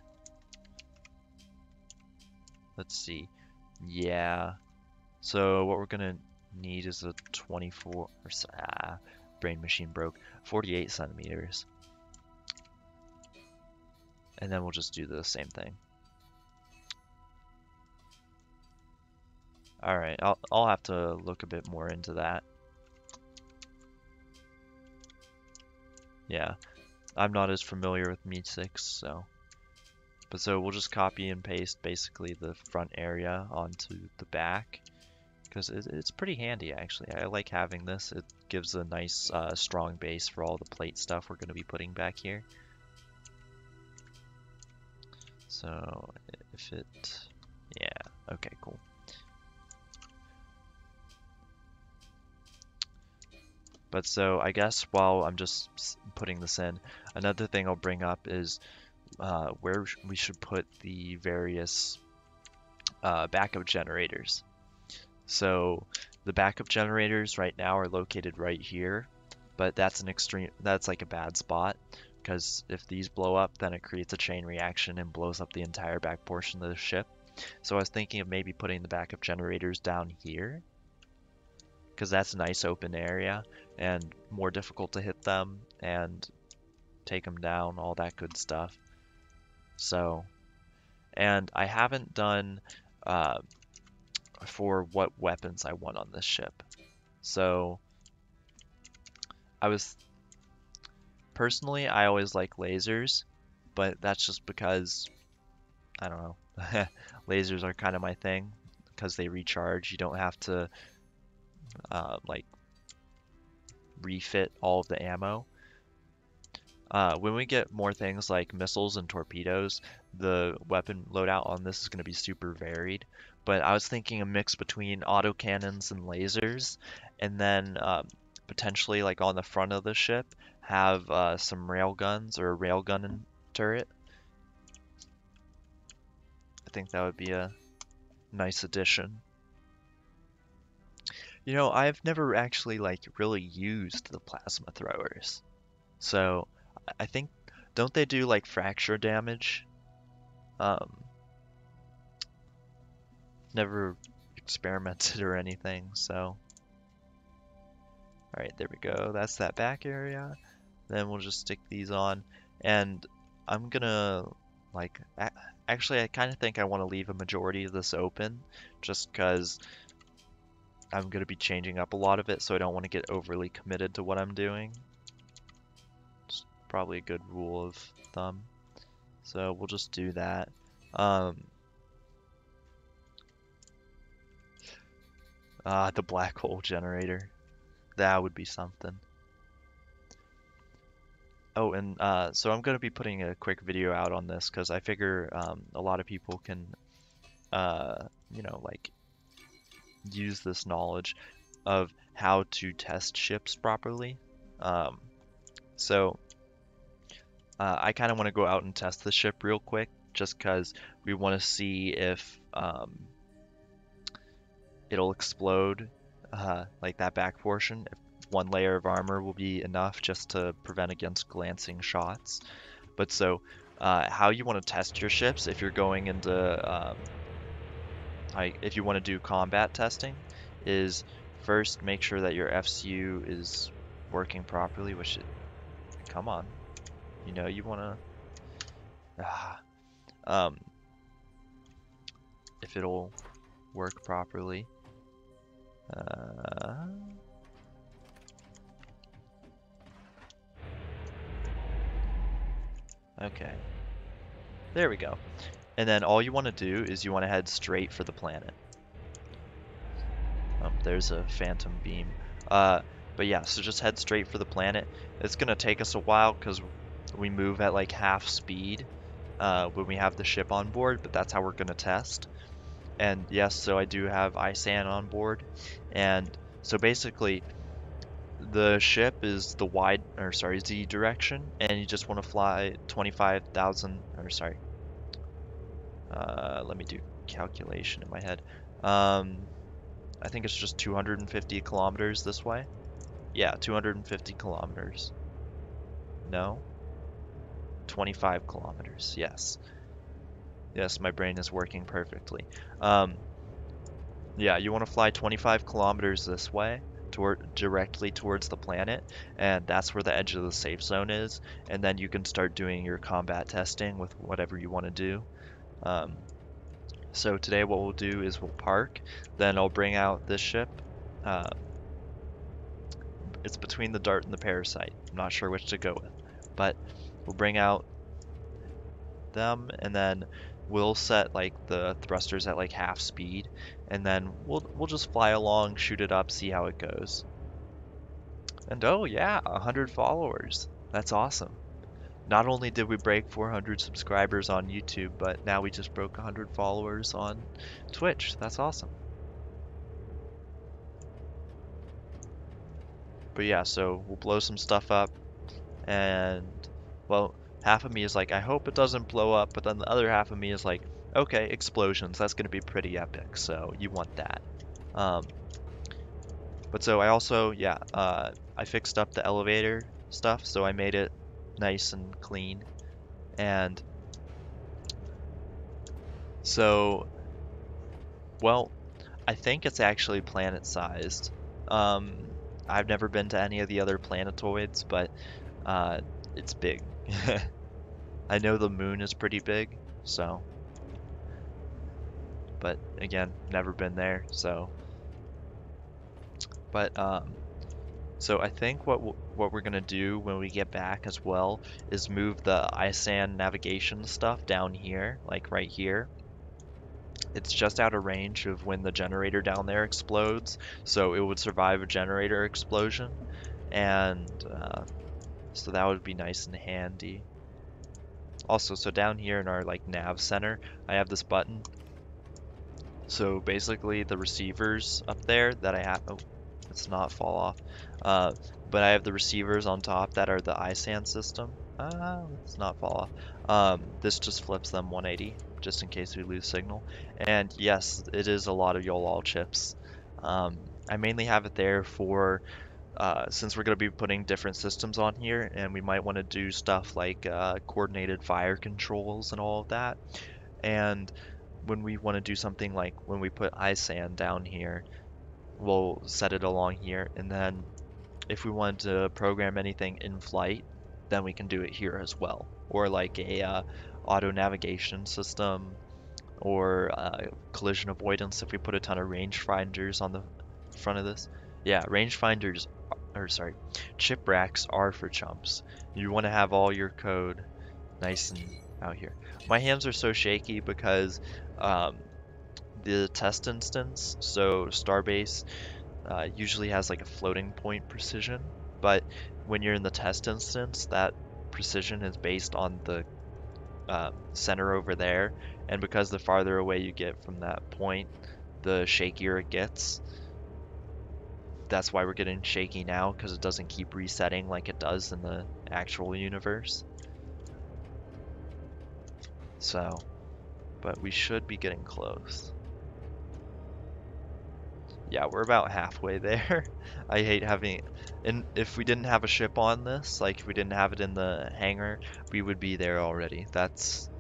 Let's see. Yeah. So what we're going to need is a 24, brain machine broke, 48 centimeters. And then we'll just do the same thing. Alright, I'll have to look a bit more into that. Yeah, I'm not as familiar with Me6, so. But so we'll just copy and paste basically the front area onto the back. Because it's pretty handy actually. I like having this. It gives a nice strong base for all the plate stuff we're going to be putting back here. So if it, yeah, okay, cool. But so I guess while I'm just putting this in, another thing I'll bring up is where we should put the various backup generators. So the backup generators right now are located right here, but that's like a bad spot because if these blow up, then it creates a chain reaction and blows up the entire back portion of the ship. So I was thinking of maybe putting the backup generators down here because that's a nice open area and more difficult to hit them and take them down, all that good stuff. So, and I haven't done for what weapons I want on this ship. So personally, I always like lasers, but that's just because, I don't know, lasers are kind of my thing because they recharge. You don't have to like refit all of the ammo. When we get more things like missiles and torpedoes, the weapon loadout on this is going to be super varied. But I was thinking a mix between autocannons and lasers, and then potentially like on the front of the ship have some railguns or a railgun turret. I think that would be a nice addition. You know, I've never actually like really used the plasma throwers. So I think, don't they do like fracture damage? Never experimented or anything, so. Alright, there we go. That's that back area. Then we'll just stick these on. And I'm gonna, like, actually I kind of think I want to leave a majority of this open, just because I'm gonna be changing up a lot of it, so I don't want to get overly committed to what I'm doing. It's probably a good rule of thumb. So we'll just do that. The black hole generator. That would be something. Oh, and so I'm going to be putting a quick video out on this because I figure a lot of people can, like use this knowledge of how to test ships properly. Um, so I kind of want to go out and test the ship real quick just because we want to see if it'll explode, like that back portion. If one layer of armor will be enough just to prevent against glancing shots. But so, how you want to test your ships if you're going into, if you want to do combat testing, is first make sure that your FCU is working properly, which it, come on, you want to, um, if it'll work properly. Uh, okay, there we go. And then all you want to do is you want to head straight for the planet. There's a phantom beam. But yeah, so just head straight for the planet. It's gonna take us a while because we move at like half speed when we have the ship on board, but that's how we're gonna test. And yes, so I do have ISAN on board. And so basically, the ship is the Z direction, and you just want to fly 25,000, let me do calculation in my head. I think it's just 250 kilometers this way. Yeah, 250 kilometers. No? 25 kilometers, yes. Yes, my brain is working perfectly. Yeah, you want to fly 25 kilometers this way, directly towards the planet, and that's where the edge of the safe zone is, and then you can start doing your combat testing with whatever you want to do. So today what we'll do is we'll park, then I'll bring out this ship. It's between the Dart and the Parasite. I'm not sure which to go with, but we'll bring out them, and then we'll set like the thrusters at like half speed, and then we'll just fly along, shoot it up, see how it goes. And oh yeah, 100 followers. That's awesome. Not only did we break 400 subscribers on YouTube, but now we just broke 100 followers on Twitch. That's awesome. But yeah, so we'll blow some stuff up, and well, half of me is like, I hope it doesn't blow up, but then the other half of me is like, okay, explosions, that's gonna be pretty epic, so you want that. But so I also, yeah, I fixed up the elevator stuff, so I made it nice and clean, and so, well, I think it's actually planet-sized. I've never been to any of the other planetoids, but it's big. I know the moon is pretty big, so, but again, never been there, so. But so I think what we're gonna do when we get back as well is move the ISAN navigation stuff down here, like right here. It's just out of range of when the generator down there explodes, so it would survive a generator explosion, and so that would be nice and handy. Also, so down here in our like nav center, I have this button. So basically the receivers up there that I have, oh, let's not fall off. But I have the receivers on top that are the ISAN system. Let's not fall off. This just flips them 180 just in case we lose signal. And yes, it is a lot of YOLOL chips. I mainly have it there for since we're going to be putting different systems on here, and we might want to do stuff like coordinated fire controls and all of that. And when we want to do something like when we put ISAN down here, we'll set it along here, and then if we want to program anything in flight, then we can do it here as well. Or like a auto navigation system, or collision avoidance if we put a ton of rangefinders on the front of this. Yeah, rangefinders, or sorry, chip racks are for chumps. You want to have all your code nice and out here. My hands are so shaky because the test instance, so STARBASE usually has like a floating point precision, but when you're in the test instance, that precision is based on the center over there, and because the farther away you get from that point, the shakier it gets. That's why we're getting shaky now, because it doesn't keep resetting like it does in the actual universe. So, but we should be getting close. Yeah, we're about halfway there. I hate having, and if we didn't have a ship on this, like if we didn't have it in the hangar, we would be there already. That's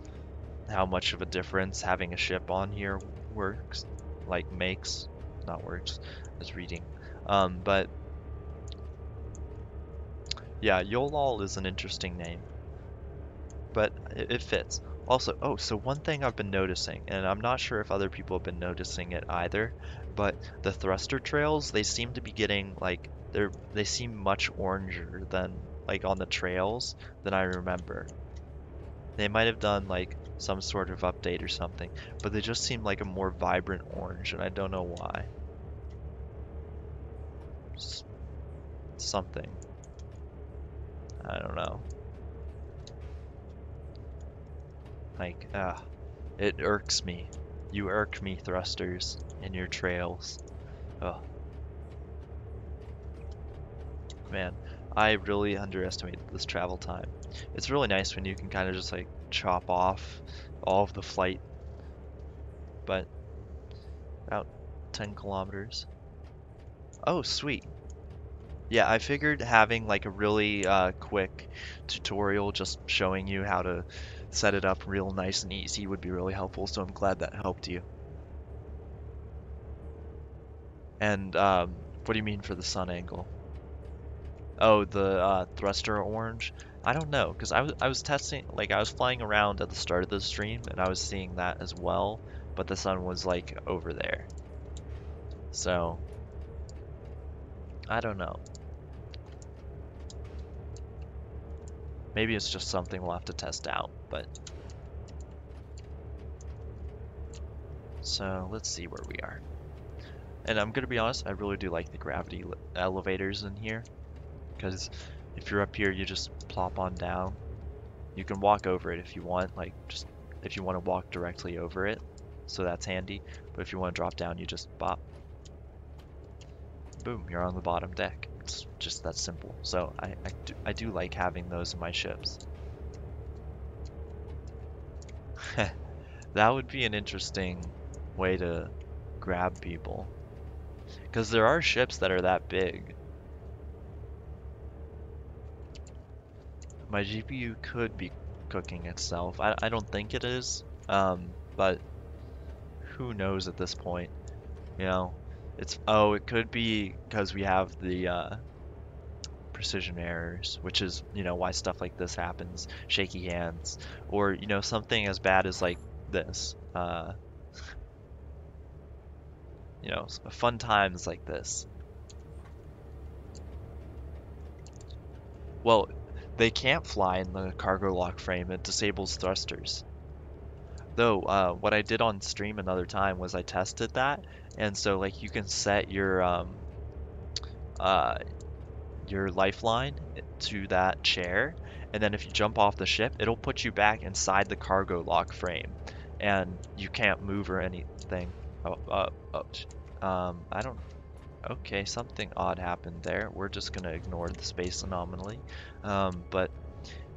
how much of a difference having a ship on here works, like makes, not works, as reading. But yeah, Yolol is an interesting name, but it fits. Also, oh, so one thing I've been noticing, and I'm not sure if other people have been noticing it either, but the thruster trails, they seem to be getting like they seem much oranger than like on the trails than I remember. They might have done like some sort of update or something, but they just seem like a more vibrant orange, and I don't know why. Something. I don't know. Like, it irks me. You irk me, thrusters, in your trails. Oh, man. I really underestimated this travel time. It's really nice when you can kind of just like chop off all of the flight, but about 10 kilometers. Oh, sweet. Yeah, I figured having like a really quick tutorial just showing you how to set it up real nice and easy would be really helpful, so I'm glad that helped you. And what do you mean for the sun angle? Oh, the thruster orange? I don't know, because I was testing, like I was flying around at the start of the stream and I was seeing that as well, but the sun was like over there. So, I don't know. Maybe it's just something we'll have to test out, but... So, let's see where we are. And I'm gonna be honest, I really do like the gravity elevators in here, because if you're up here, you just plop on down. You can walk over it if you want, like just if you want to walk directly over it, so that's handy. But if you want to drop down, you just bop. Boom, you're on the bottom deck. It's just that simple. So I do like having those in my ships. That would be an interesting way to grab people. Because there are ships that are that big. My GPU could be cooking itself. I don't think it is, but who knows at this point, you know? Oh, it could be because we have the precision errors, which is, why stuff like this happens. Shaky hands, or, something as bad as like this. Fun times like this. Well, they can't fly in the cargo lock frame. It disables thrusters. Though, what I did on stream another time was I tested that, and so like you can set your lifeline to that chair, and then if you jump off the ship, it'll put you back inside the cargo lock frame, and you can't move or anything. I don't. Okay, something odd happened there. We're just gonna ignore the space anomaly, but.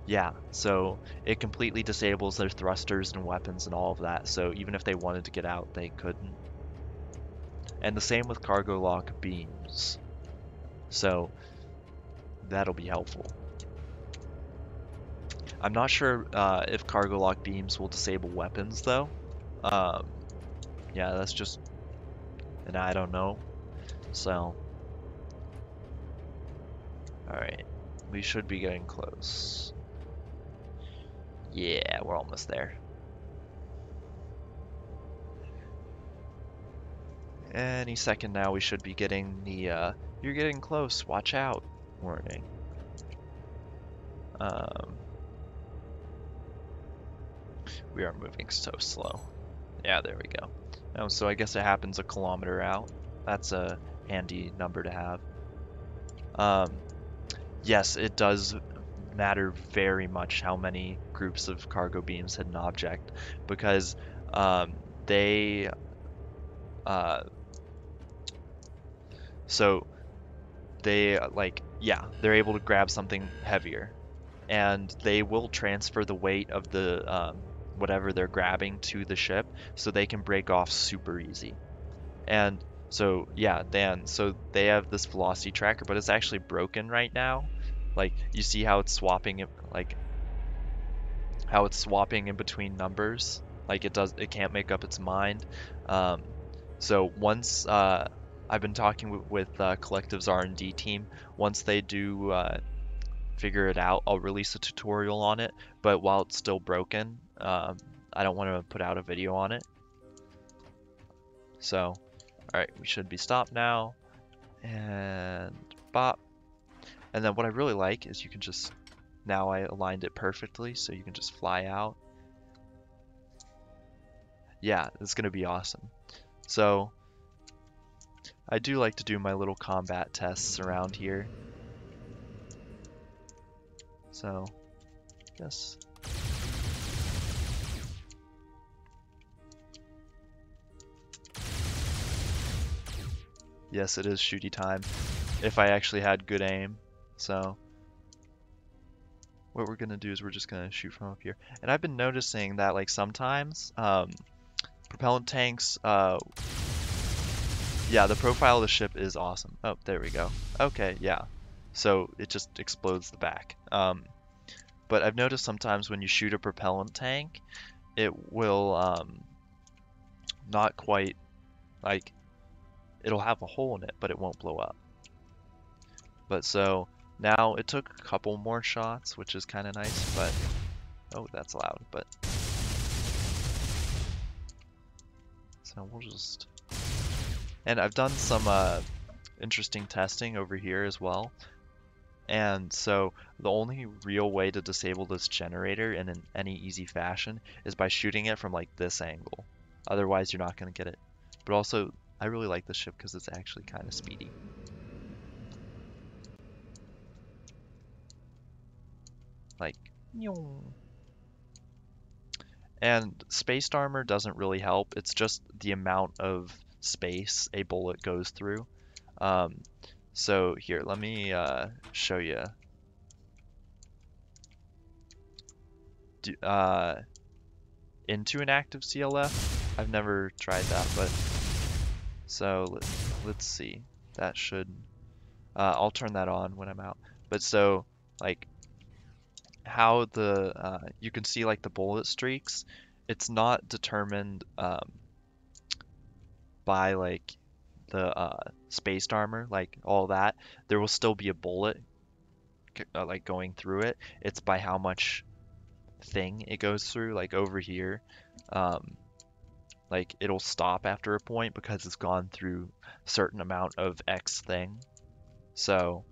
Yeah, so it completely disables their thrusters and weapons and all of that, so even if they wanted to get out, they couldn't. And the same with cargo lock beams. So that'll be helpful. I'm not sure if cargo lock beams will disable weapons though. Yeah, that's just, and I don't know. So, alright, we should be getting close. Yeah, we're almost there. Any second now we should be getting the you're getting close, watch out warning. We are moving so slow. Yeah, there we go. Oh, so I guess it happens a kilometer out. That's a handy number to have. Yes, it does matter very much how many groups of cargo beams hit an object, because um, they uh, so they like yeah, they're able to grab something heavier, and they will transfer the weight of the whatever they're grabbing to the ship, so they can break off super easy. And so yeah, so they have this velocity tracker, but it's actually broken right now. Like you see how it's swapping it, like how it's swapping in between numbers. Like it can't make up its mind. Um, so once I've been talking with Collective's R&D team. Once they do figure it out, I'll release a tutorial on it. But while it's still broken, I don't want to put out a video on it. So, all right, we should be stopped now. And bop. And then what I really like is you can just, now I aligned it perfectly, so you can just fly out. Yeah, it's gonna be awesome. So I do like to do my little combat tests around here. So, yes. Yes, it is shooty time, if I actually had good aim. So, what we're gonna do is we're just gonna shoot from up here. And I've been noticing that like sometimes, propellant tanks, yeah, the profile of the ship is awesome. Oh, there we go. Okay, yeah. So it just explodes the back. But I've noticed sometimes when you shoot a propellant tank, it will not quite, like, it'll have a hole in it, but it won't blow up. But so now it took a couple more shots, which is kind of nice, but oh, that's loud. But so we'll just, and I've done some interesting testing over here as well. And so the only real way to disable this generator in any easy fashion is by shooting it from like this angle. Otherwise, you're not going to get it. But also, I really like this ship because it's actually kind of speedy. Like, and spaced armor doesn't really help. It's just the amount of space a bullet goes through. So here, let me show you. Into an active CLF. I've never tried that, but so let's see. That should, I'll turn that on when I'm out. But so like how the you can see like the bullet streaks, it's not determined by like the spaced armor, like all that. There will still be a bullet like going through it. It's by how much thing it goes through. Like over here, like it'll stop after a point because it's gone through a certain amount of X thing. So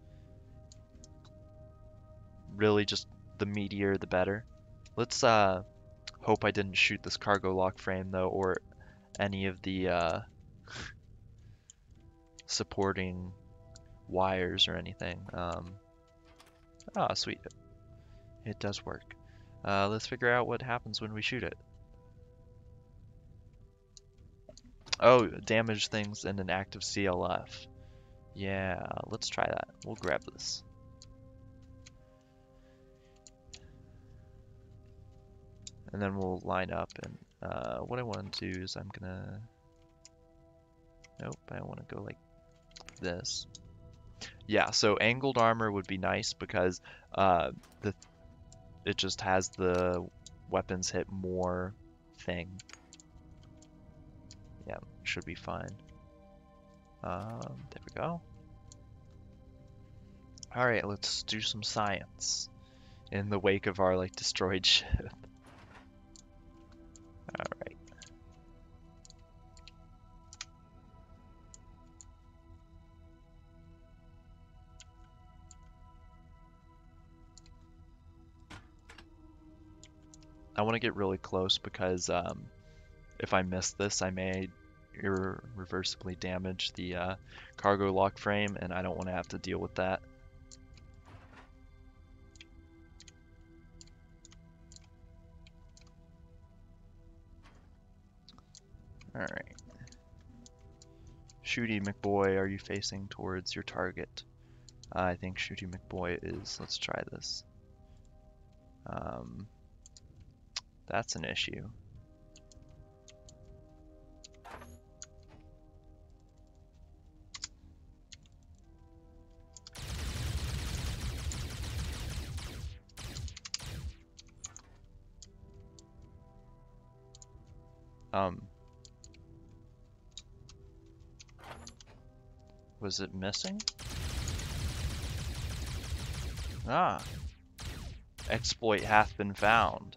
really just the meatier the better. Let's hope I didn't shoot this cargo lock frame though, or any of the supporting wires or anything. Sweet. It does work. Let's figure out what happens when we shoot it. Oh, damage things in an active CLF. Yeah, let's try that. We'll grab this. And then we'll line up, and what I want to do is I'm gonna, nope, I want to go like this. Yeah, so angled armor would be nice because it just has the weapons hit more thing. Yeah, should be fine. There we go. Alright, let's do some science in the wake of our like destroyed ship. Alright. I want to get really close because if I miss this, I may irreversibly damage the cargo lock frame, and I don't want to have to deal with that. Alright. Shooty McBoy, are you facing towards your target? I think Shooty McBoy is. Let's try this. That's an issue. Was it missing? Ah, exploit hath been found.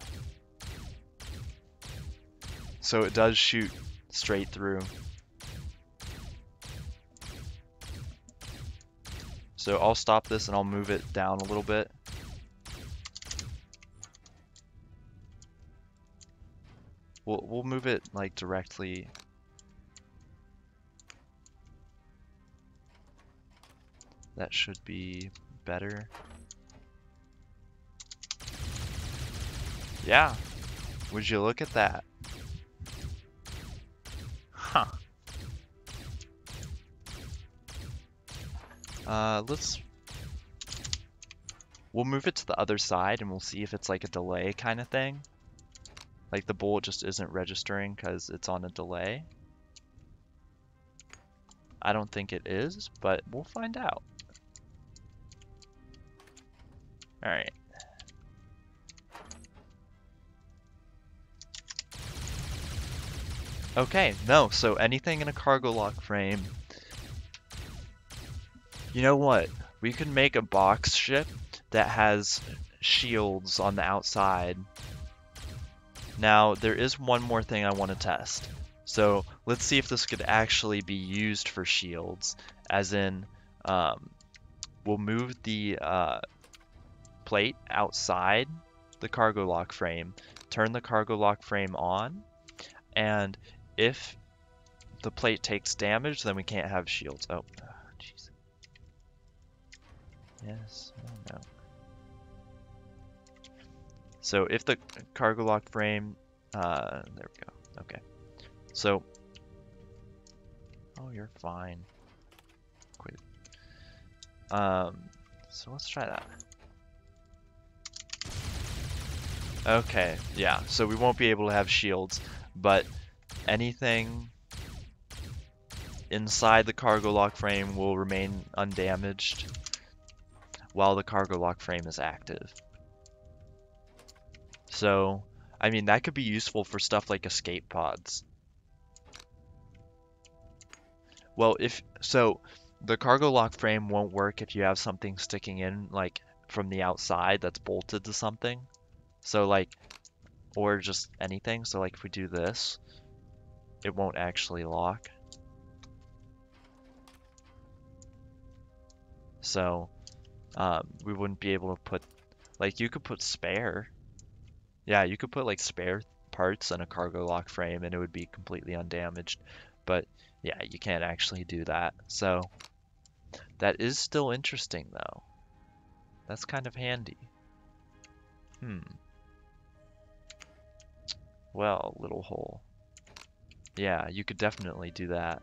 So it does shoot straight through. So I'll stop this and I'll move it down a little bit. We'll move it like directly. That should be better. Yeah. Would you look at that? Huh. We'll move it to the other side and we'll see if it's like a delay kind of thing. Like the bullet just isn't registering because it's on a delay. I don't think it is, but we'll find out. Alright. Okay, no, so anything in a cargo lock frame. You know what? We could make a box ship that has shields on the outside. Now, there is one more thing I want to test. So let's see if this could actually be used for shields, as in, we'll move the plate outside the cargo lock frame, turn the cargo lock frame on, and if the plate takes damage, then we can't have shields. Oh, jeez. Yes, oh no. So if the cargo lock frame, there we go. Okay. So, oh, you're fine. Quit. So let's try that. Okay, yeah, so we won't be able to have shields, but anything inside the cargo lock frame will remain undamaged while the cargo lock frame is active. So, I mean, that could be useful for stuff like escape pods. Well, so the cargo lock frame won't work if you have something sticking in, like, from the outside that's bolted to something. So, like, or just anything. So, like, if we do this, it won't actually lock. So, we wouldn't be able to put, like, you could put spare. Yeah, you could put, like, spare parts in a cargo lock frame and it would be completely undamaged. But, yeah, you can't actually do that. So, that is still interesting, though. That's kind of handy. Well, little hole. Yeah, you could definitely do that.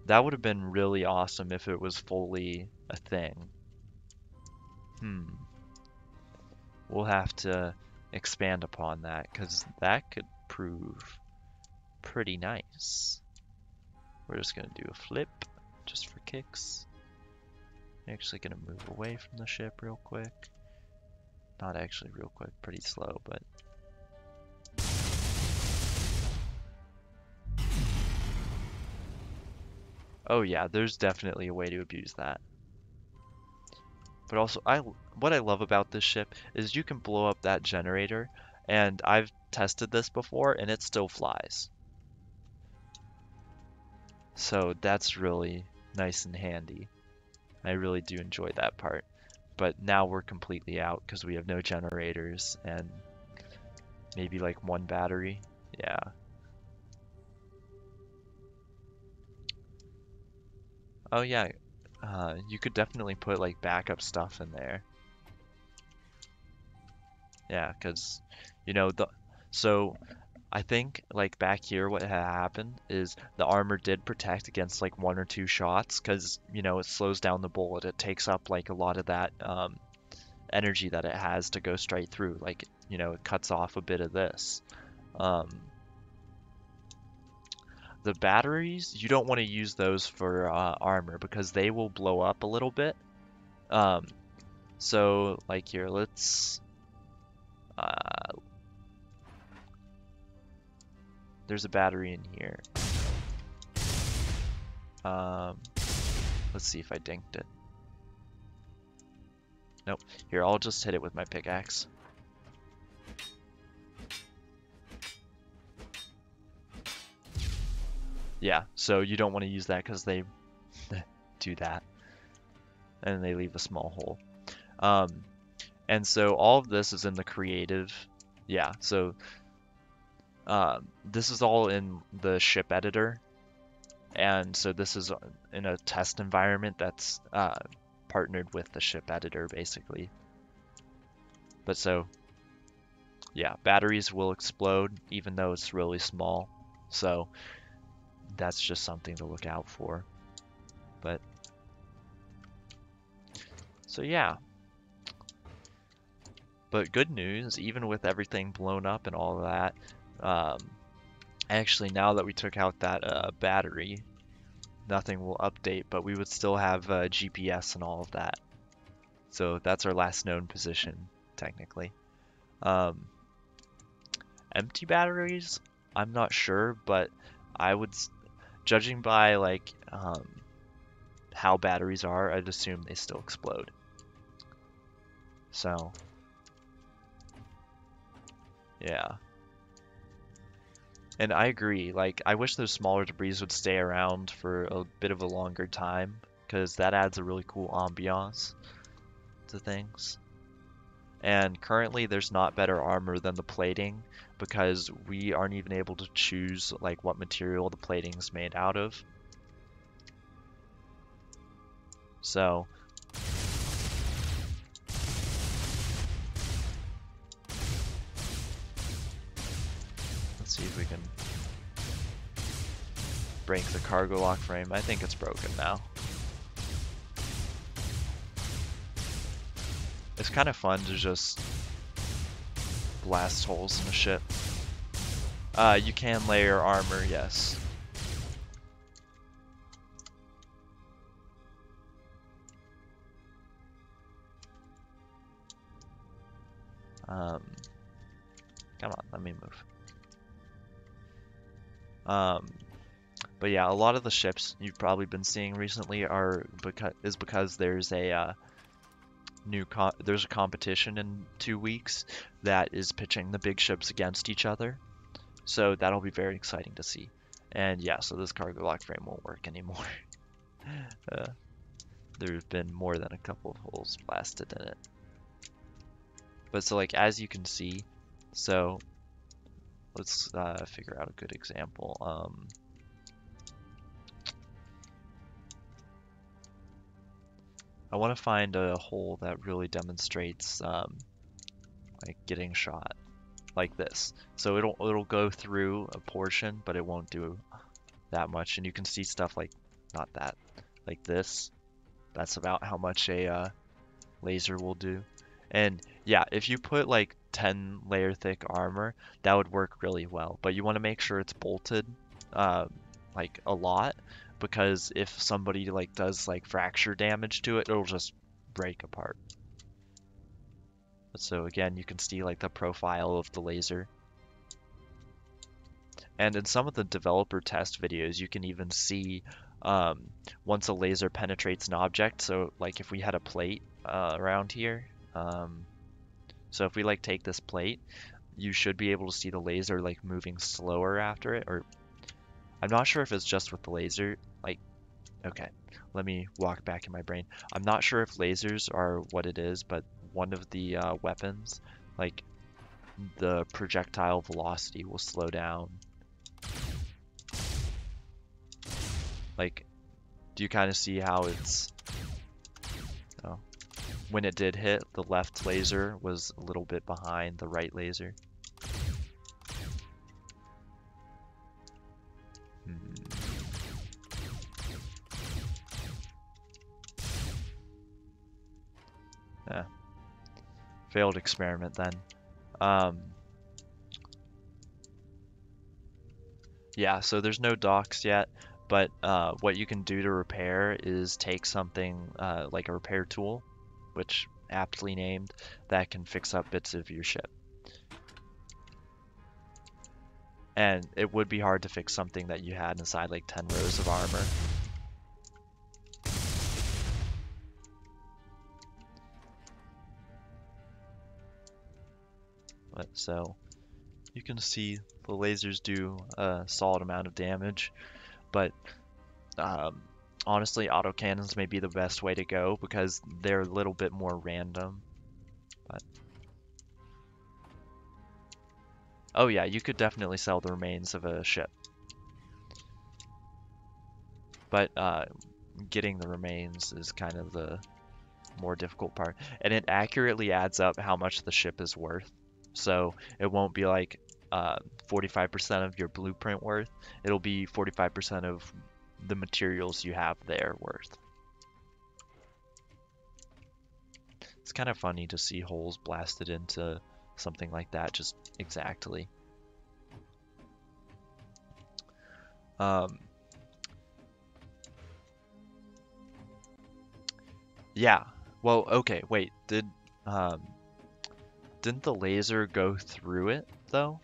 That would have been really awesome if it was fully a thing. We'll have to expand upon that, because that could prove pretty nice. We're just going to do a flip, just for kicks. I'm actually going to move away from the ship real quick. Not actually real quick, pretty slow, but... Oh yeah, there's definitely a way to abuse that. But also, what I love about this ship is you can blow up that generator, and I've tested this before, and it still flies. So that's really nice and handy. I really do enjoy that part. But now we're completely out because we have no generators and maybe like one battery. Yeah. Oh yeah, you could definitely put like backup stuff in there. Yeah, because you know So I think like back here what had happened is the armor did protect against like one or two shots because it slows down the bullet. It takes up like a lot of that energy that it has to go straight through. Like it cuts off a bit of this. Um, the batteries, you don't want to use those for armor because they will blow up a little bit. Um, so like here, let's there's a battery in here. Um, let's see if I dinked it. Nope. Here, I'll just hit it with my pickaxe. Yeah, so you don't want to use that because they do that. And they leave a small hole. And so all of this is in the creative. Yeah, so this is all in the ship editor. And so this is in a test environment that's partnered with the ship editor, basically. But so, yeah, batteries will explode even though it's really small. So that's just something to look out for. But so yeah. But good news, even with everything blown up and all of that, actually now that we took out that battery, nothing will update, but we would still have GPS and all of that. So that's our last known position, technically. Empty batteries, I'm not sure, but I would, judging by like how batteries are, I'd assume they still explode. So, yeah. And I agree, like, I wish those smaller debris would stay around for a bit of a longer time, because that adds a really cool ambiance to things. And currently there's not better armor than the plating, because we aren't even able to choose, like, what material the plating is made out of. So, let's see if we can break the cargo lock frame. I think it's broken now. It's kind of fun to just blast holes in a ship. You can layer armor, yes. Come on, let me move. But yeah, a lot of the ships you've probably been seeing recently are because there's a there's a competition in 2 weeks that is pitching the big ships against each other. So that'll be very exciting to see. And yeah, so this cargo lock frame won't work anymore. There's been more than a couple of holes blasted in it. But so like as you can see, so let's figure out a good example. I want to find a hole that really demonstrates like getting shot like this. So it'll go through a portion, but it won't do that much. And you can see stuff like not that, like this. That's about how much a laser will do. And yeah, if you put like 10 layer thick armor, that would work really well. But you want to make sure it's bolted like a lot, because if somebody like does like fracture damage to it, it'll just break apart. So again, you can see like the profile of the laser. And in some of the developer test videos, you can even see once a laser penetrates an object. So like if we had a plate around here, so if we like take this plate, you should be able to see the laser like moving slower after it, or I'm not sure if it's just with the laser. Like, okay, let me walk back in my brain. I'm not sure if lasers are what it is, but one of the weapons, like the projectile velocity will slow down. Like, do you kind of see how it's, oh, when it did hit, the left laser was a little bit behind the right laser. Failed experiment then. Yeah, so there's no docks yet, but what you can do to repair is take something like a repair tool, which aptly named, that can fix up bits of your ship. And it would be hard to fix something that you had inside like 10 rows of armor. But so you can see the lasers do a solid amount of damage, but honestly, autocannons may be the best way to go because they're a little bit more random. But oh yeah, you could definitely sell the remains of a ship. But getting the remains is kind of the more difficult part. And it accurately adds up how much the ship is worth. So it won't be like 45% of your blueprint worth. It'll be 45% of the materials you have there worth. It's kind of funny to see holes blasted into something like that just exactly. Yeah. Well, okay, wait. Didn't the laser go through it though?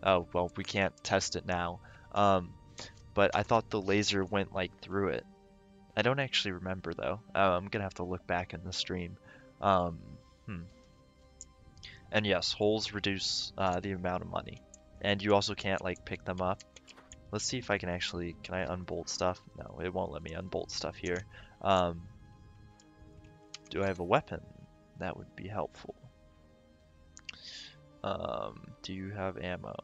Oh, well, we can't test it now. But I thought the laser went like through it. I don't actually remember though. I'm gonna have to look back in the stream. Um, And yes, holes reduce the amount of money. And you also can't like pick them up. Let's see if I can actually, can I unbolt stuff? No, it won't let me unbolt stuff here. Do I have a weapon? That would be helpful. Do you have ammo?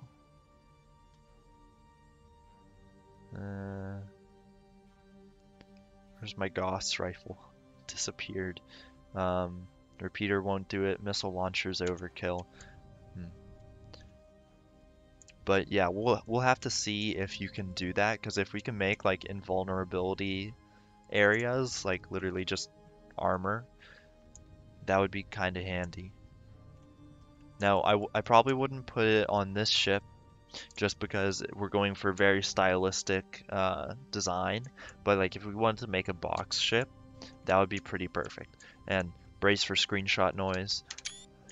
Where's my Gauss rifle? Disappeared. Repeater won't do it. Missile launcher's overkill. But yeah, we'll have to see if you can do that, because if we can make like invulnerability areas, like literally just armor, that would be kind of handy. Now, I probably wouldn't put it on this ship just because we're going for very stylistic design, but like if we wanted to make a box ship, that would be pretty perfect. And brace for screenshot noise.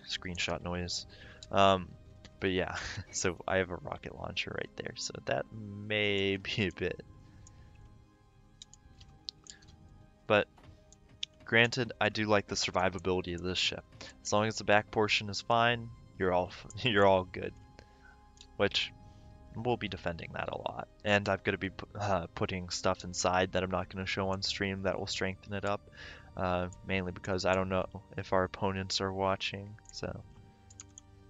Screenshot noise. But yeah, so I have a rocket launcher right there, so that may be a bit. But granted, I do like the survivability of this ship. As long as the back portion is fine, you're all good. Which we'll be defending that a lot, and I'm gonna be putting stuff inside that I'm not gonna show on stream that will strengthen it up, mainly because I don't know if our opponents are watching. So.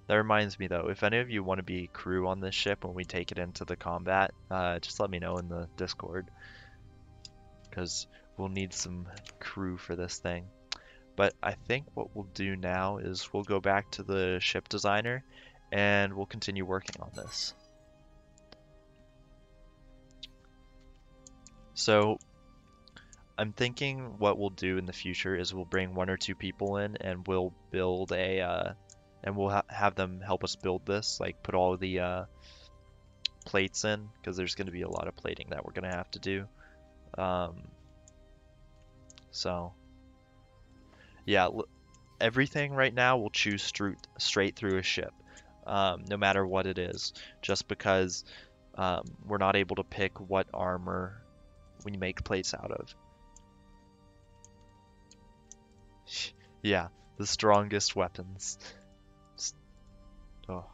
That reminds me though, if any of you want to be crew on this ship when we take it into the combat, just let me know in the Discord, because we'll need some crew for this thing. But I think what we'll do now is we'll go back to the ship designer and we'll continue working on this. So I'm thinking what we'll do in the future is we'll bring 1 or 2 people in and we'll build a and we'll have them help us build this, like put all the plates in, because there's going to be a lot of plating that we're going to have to do. So yeah, everything right now we'll choose straight through a ship, no matter what it is, just because we're not able to pick what armor we make plates out of. Yeah, the strongest weapons. Oh.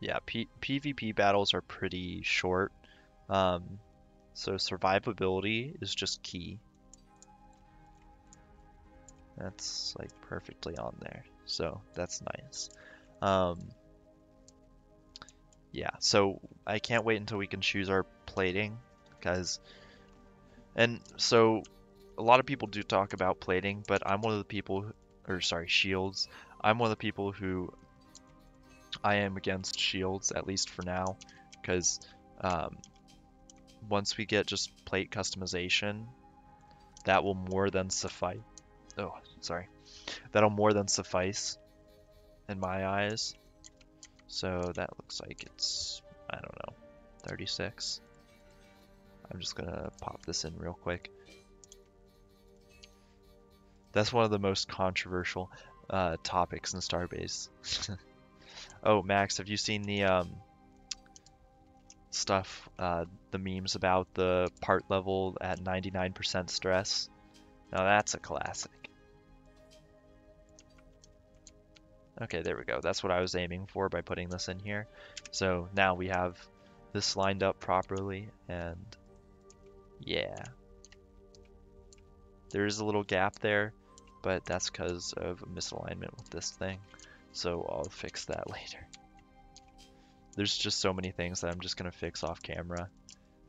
Yeah, PvP battles are pretty short, so survivability is just key. That's like perfectly on there, so that's nice. Yeah, so I can't wait until we can choose our plating, and so a lot of people do talk about plating, but I'm one of the people, or sorry, shields. I'm one of the people who I am against shields, at least for now, because um, once we get just plate customization, that will more than suffice. Oh, sorry. That'll more than suffice in my eyes. So that looks like it's, I don't know, 36. I'm just gonna pop this in real quick. That's one of the most controversial topics in Starbase. Oh, Max, have you seen the stuff, the memes about the part level at 99% stress? Now that's a classic. Okay, there we go. That's what I was aiming for by putting this in here. So now we have this lined up properly, and yeah. There is a little gap there, but that's because of a misalignment with this thing. So I'll fix that later. There's just so many things that I'm just going to fix off camera.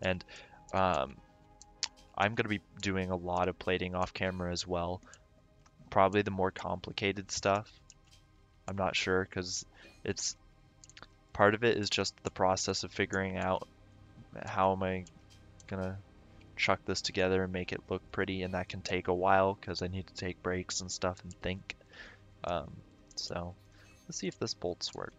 And I'm going to be doing a lot of plating off camera as well. Probably the more complicated stuff. I'm not sure because it's part of it is just the process of figuring out how am I going to chuck this together and make it look pretty, and that can take a while because I need to take breaks and stuff and think. So let's see if this bolts work.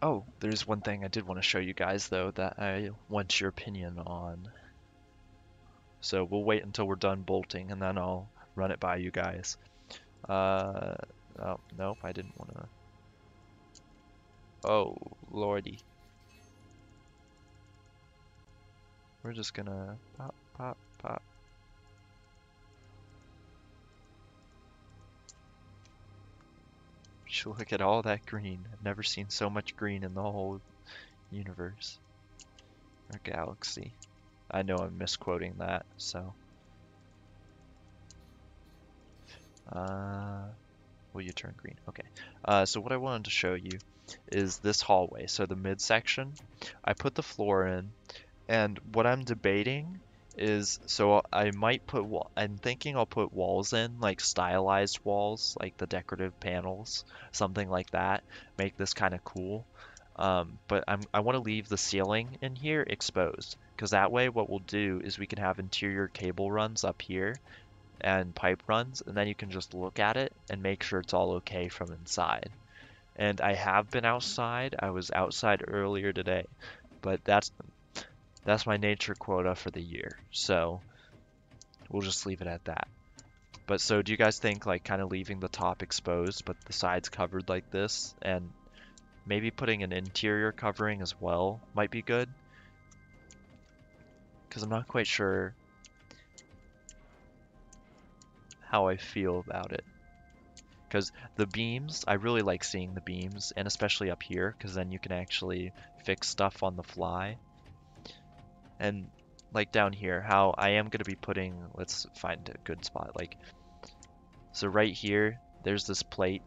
Oh, there's one thing I did want to show you guys though that I want your opinion on. So we'll wait until we're done bolting and then I'll run it by you guys. Oh, nope, I didn't want to. Oh, lordy. We're just gonna pop, pop, pop. Look at all that green. I've never seen so much green in the whole universe or galaxy. I know I'm misquoting that, so. Will you turn green? Okay. So what I wanted to show you is this hallway. So the midsection, I put the floor in, and what I'm debating is, so I might put, I'm thinking I'll put walls in, like stylized walls, like the decorative panels, something like that. Make this kind of cool. But I want to leave the ceiling in here exposed, because that way what we'll do is we can have interior cable runs up here and pipe runs, and then you can just look at it and make sure it's all okay from inside. And I have been outside. I was outside earlier today, but that's my nature quota for the year. So we'll just leave it at that. But so do you guys think like kind of leaving the top exposed but the sides covered like this, and maybe putting an interior covering as well might be good? Because I'm not quite sure how I feel about it. Because the beams, I really like seeing the beams, and especially up here, because then you can actually fix stuff on the fly. And like down here, how I am going to be putting, let's find a good spot. Like, so right here, there's this plate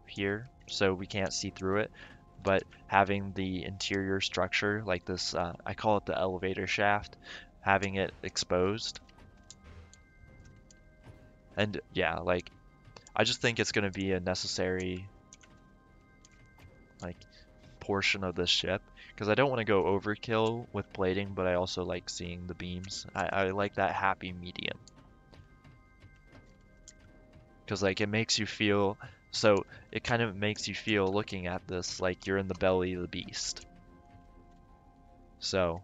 here, so we can't see through it. But having the interior structure, like this, I call it the elevator shaft, having it exposed. And yeah, like, I just think it's going to be a necessary, like, portion of this ship, because I don't want to go overkill with plating, but I also like seeing the beams. I like that happy medium, because like it makes you feel, so it kind of makes you feel looking at this like you're in the belly of the beast. So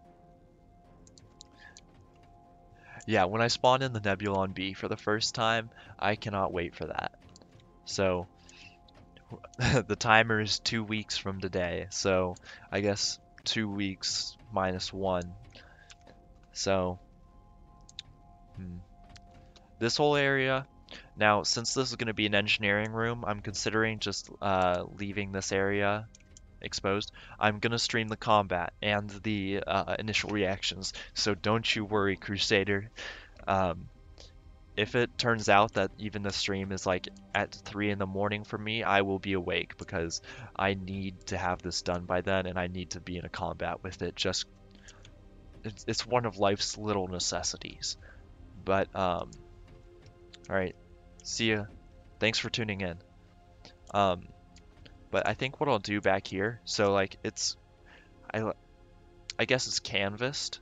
yeah, when I spawn in the Nebulon-B for the first time, I cannot wait for that. So the timer is 2 weeks from today, so I guess 2 weeks minus 1. So this whole area, now since this is going to be an engineering room, I'm considering just leaving this area exposed. I'm going to stream the combat and the initial reactions, so don't you worry, Crusader. If it turns out that even the stream is like at 3 in the morning for me, I will be awake because I need to have this done by then, and I need to be in a combat with it. Just it's one of life's little necessities. But all right, see ya. Thanks for tuning in. Um, but I think what I'll do back here, so like I, I guess it's canvassed.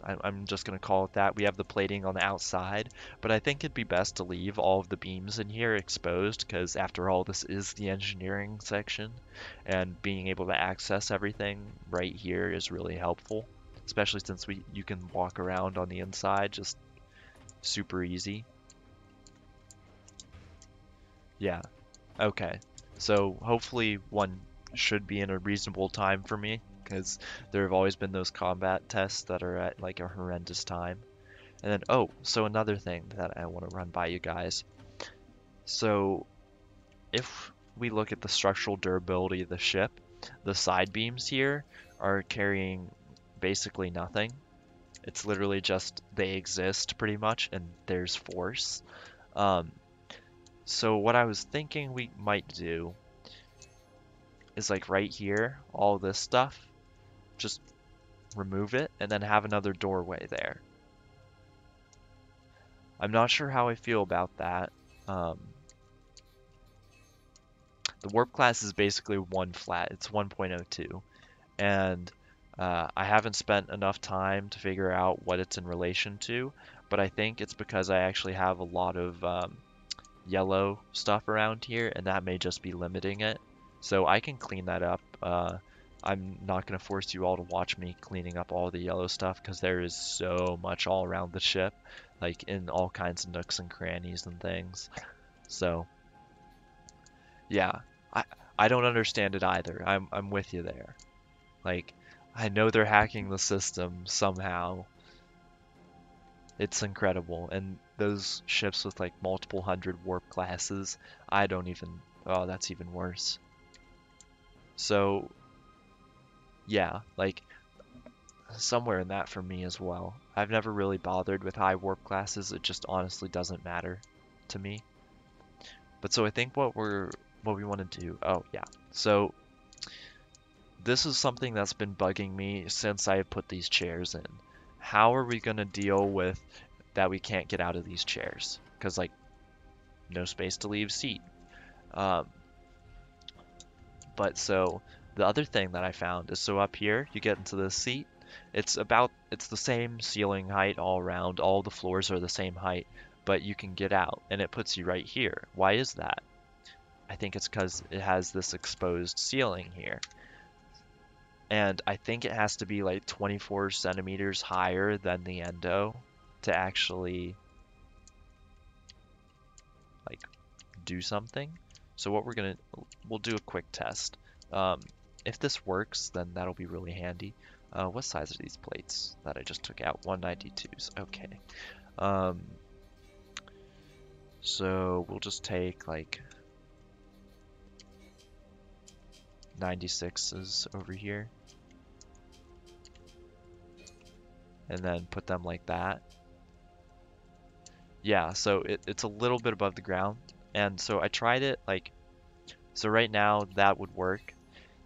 I'm just gonna call it that. We have the plating on the outside, but I think it'd be best to leave all of the beams in here exposed because after all, this is the engineering section, and being able to access everything right here is really helpful, especially since you can walk around on the inside just super easy. Yeah. Okay. So hopefully one should be in a reasonable time for me, because there have always been those combat tests that are at like a horrendous time. And then, oh, so another thing that I want to run by you guys. So if we look at the structural durability of the ship, the side beams here are carrying basically nothing. It's literally just they exist pretty much, and there's force. Um, so what I was thinking we might do is like right here, all this stuff, just remove it and then have another doorway there. I'm not sure how I feel about that. Um, the warp class is basically one flat, it's 1.02, and I haven't spent enough time to figure out what it's in relation to, but I think it's because I actually have a lot of yellow stuff around here, and that may just be limiting it. So I can clean that up. I'm not going to force you all to watch me cleaning up all the yellow stuff because there is so much all around the ship, like in all kinds of nooks and crannies and things. So yeah, I I don't understand it either. I'm with you there. Like I know they're hacking the system somehow. It's incredible. And those ships with like multiple hundred warp classes, I don't even, oh, that's even worse. So, yeah, like somewhere in that for me as well. I've never really bothered with high warp classes. It just honestly doesn't matter to me. But so I think what we want to do. Oh, yeah. So, this is something that's been bugging me since I put these chairs in. How are we going to deal with that we can't get out of these chairs? Because like no space to leave seat. Um, but so the other thing that I found is so up here you get into this seat. It's the same ceiling height all around. All the floors are the same height, but you can get out and it puts you right here. Why is that? I think it's because it has this exposed ceiling here. And I think it has to be like 24 centimeters higher than the endo to actually like do something. So we'll do a quick test. Um, if this works, then that'll be really handy. What size are these plates that I just took out? 192s. Okay. Um, so we'll just take like 96s over here. And then put them like that. Yeah, so it's a little bit above the ground. And so I tried it like, so right now that would work.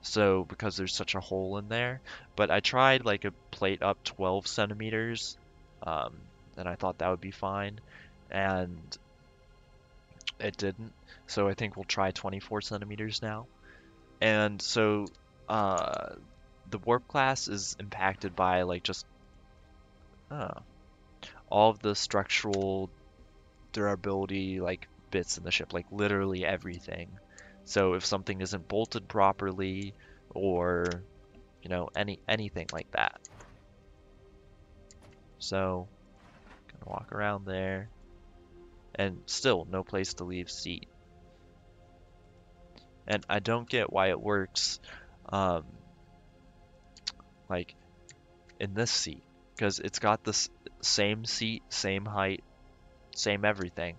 So because there's such a hole in there, but I tried like a plate up 12 centimeters, um, and I thought that would be fine, and it didn't. So I think we'll try 24 centimeters now. And so uh, the warp class is impacted by like just uh, all of the structural durability like bits in the ship, like literally everything. So if something isn't bolted properly, or anything like that. So gonna walk around there, and still no place to leave seat. And I don't get why it works, um, like in this seat, because it's got this same seat, same height, same everything,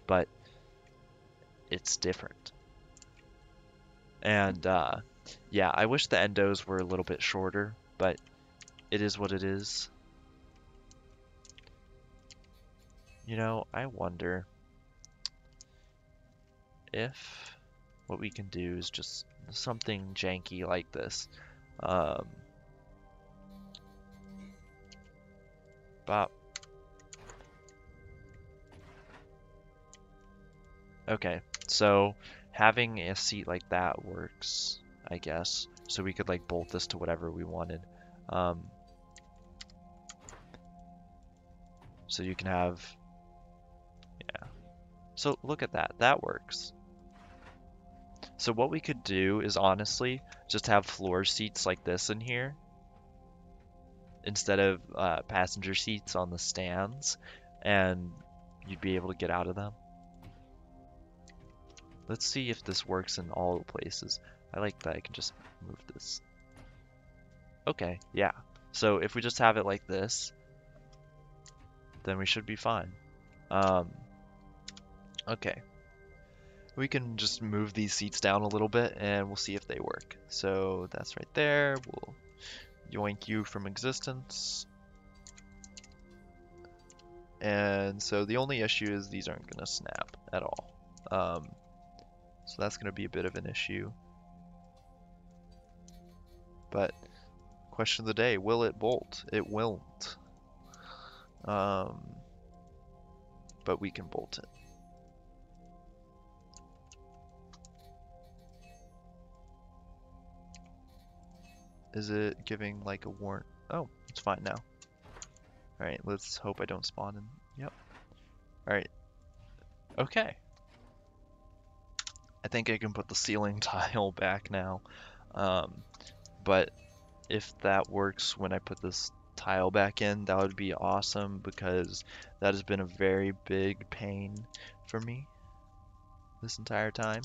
but it's different. And yeah, I wish the endos were a little bit shorter, but it is what it is. I wonder if what we can do is just something janky like this. Um, but Okay, so having a seat like that works, I guess. So we could like bolt this to whatever we wanted. Um, so you can have, yeah. So look at that, that works. So what we could do is honestly just have floor seats like this in here instead of passenger seats on the stands, and you'd be able to get out of them. Let's see if this works in all the places. I like that I can just move this. Okay, yeah. So if we just have it like this, then we should be fine. Um, okay. We can just move these seats down a little bit and we'll see if they work. So that's right there. We'll yoink you from existence. And so the only issue is these aren't going to snap at all. So that's going to be a bit of an issue. But question of the day, will it bolt? It won't. But we can bolt it. Is it giving like a warrant? Oh, it's fine now. Alright, let's hope I don't spawn in. Yep. Alright. Okay. I think I can put the ceiling tile back now. But if that works when I put this tile back in, that would be awesome because that has been a very big pain for me this entire time.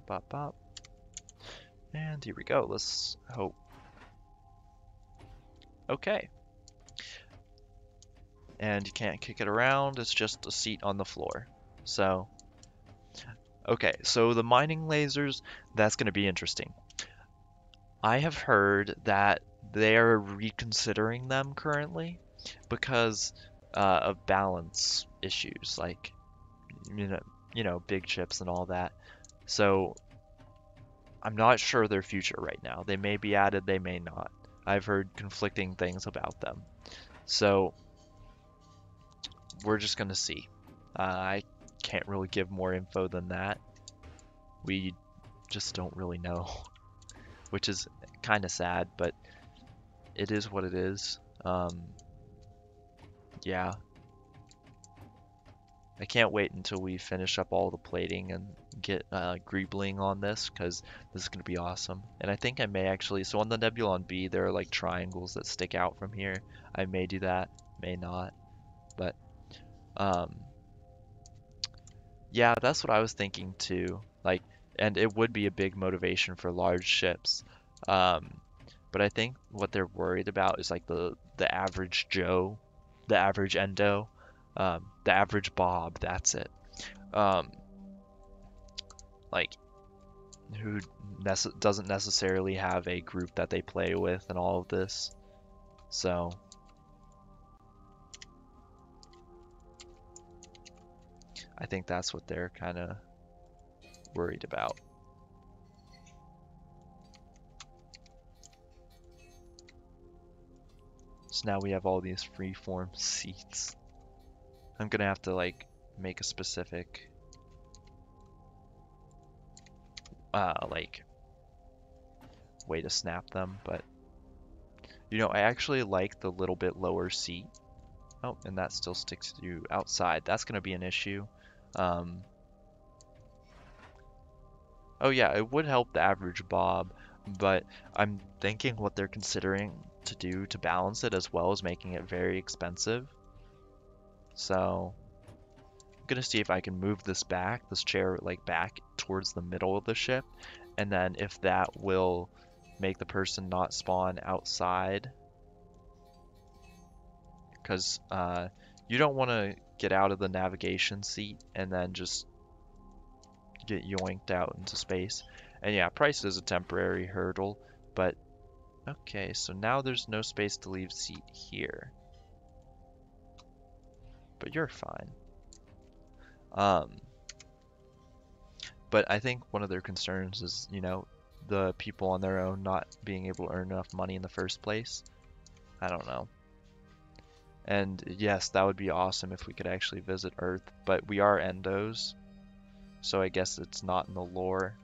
Bop bop. And here we go. Let's hope. Okay. And you can't kick it around, it's just a seat on the floor. So, okay, so the mining lasers, that's going to be interesting. I have heard that they're reconsidering them currently because of balance issues, like big chips and all that. So I'm not sure their future right now. They may be added, they may not. I've heard conflicting things about them. So we're just gonna see. I can't really give more info than that. We just don't really know, which is kind of sad, but it is what it is. Yeah. I can't wait until we finish up all the plating and get greebling on this, because this is going to be awesome. And I think I may actually, so on the Nebulon-B, there are like triangles that stick out from here. I may do that, may not, but um, yeah, that's what I was thinking too. Like, and it would be a big motivation for large ships. Um, but I think what they're worried about is like the average Joe, the average Endo, the average Bob. That's it. Um, like who doesn't necessarily have a group that they play with and all of this. So I think that's what they're kind of worried about. So now we have all these freeform seats. I'm gonna have to like make a specific like way to snap them, but I actually like the little bit lower seat. Oh, and that still sticks you outside. That's gonna be an issue. Um, oh yeah, it would help the average Bob, but I'm thinking what they're considering to do to balance it as well as making it very expensive. So I'm gonna see if I can move this chair like back towards the middle of the ship, and then if that will make the person not spawn outside, because you don't want to get out of the navigation seat and then just get yoinked out into space. And yeah, price is a temporary hurdle, but okay, so now there's no space to leave seat here. But you're fine. But I think one of their concerns is, the people on their own not being able to earn enough money in the first place. I don't know. And yes, that would be awesome if we could actually visit Earth, but we are endos, so I guess it's not in the lore.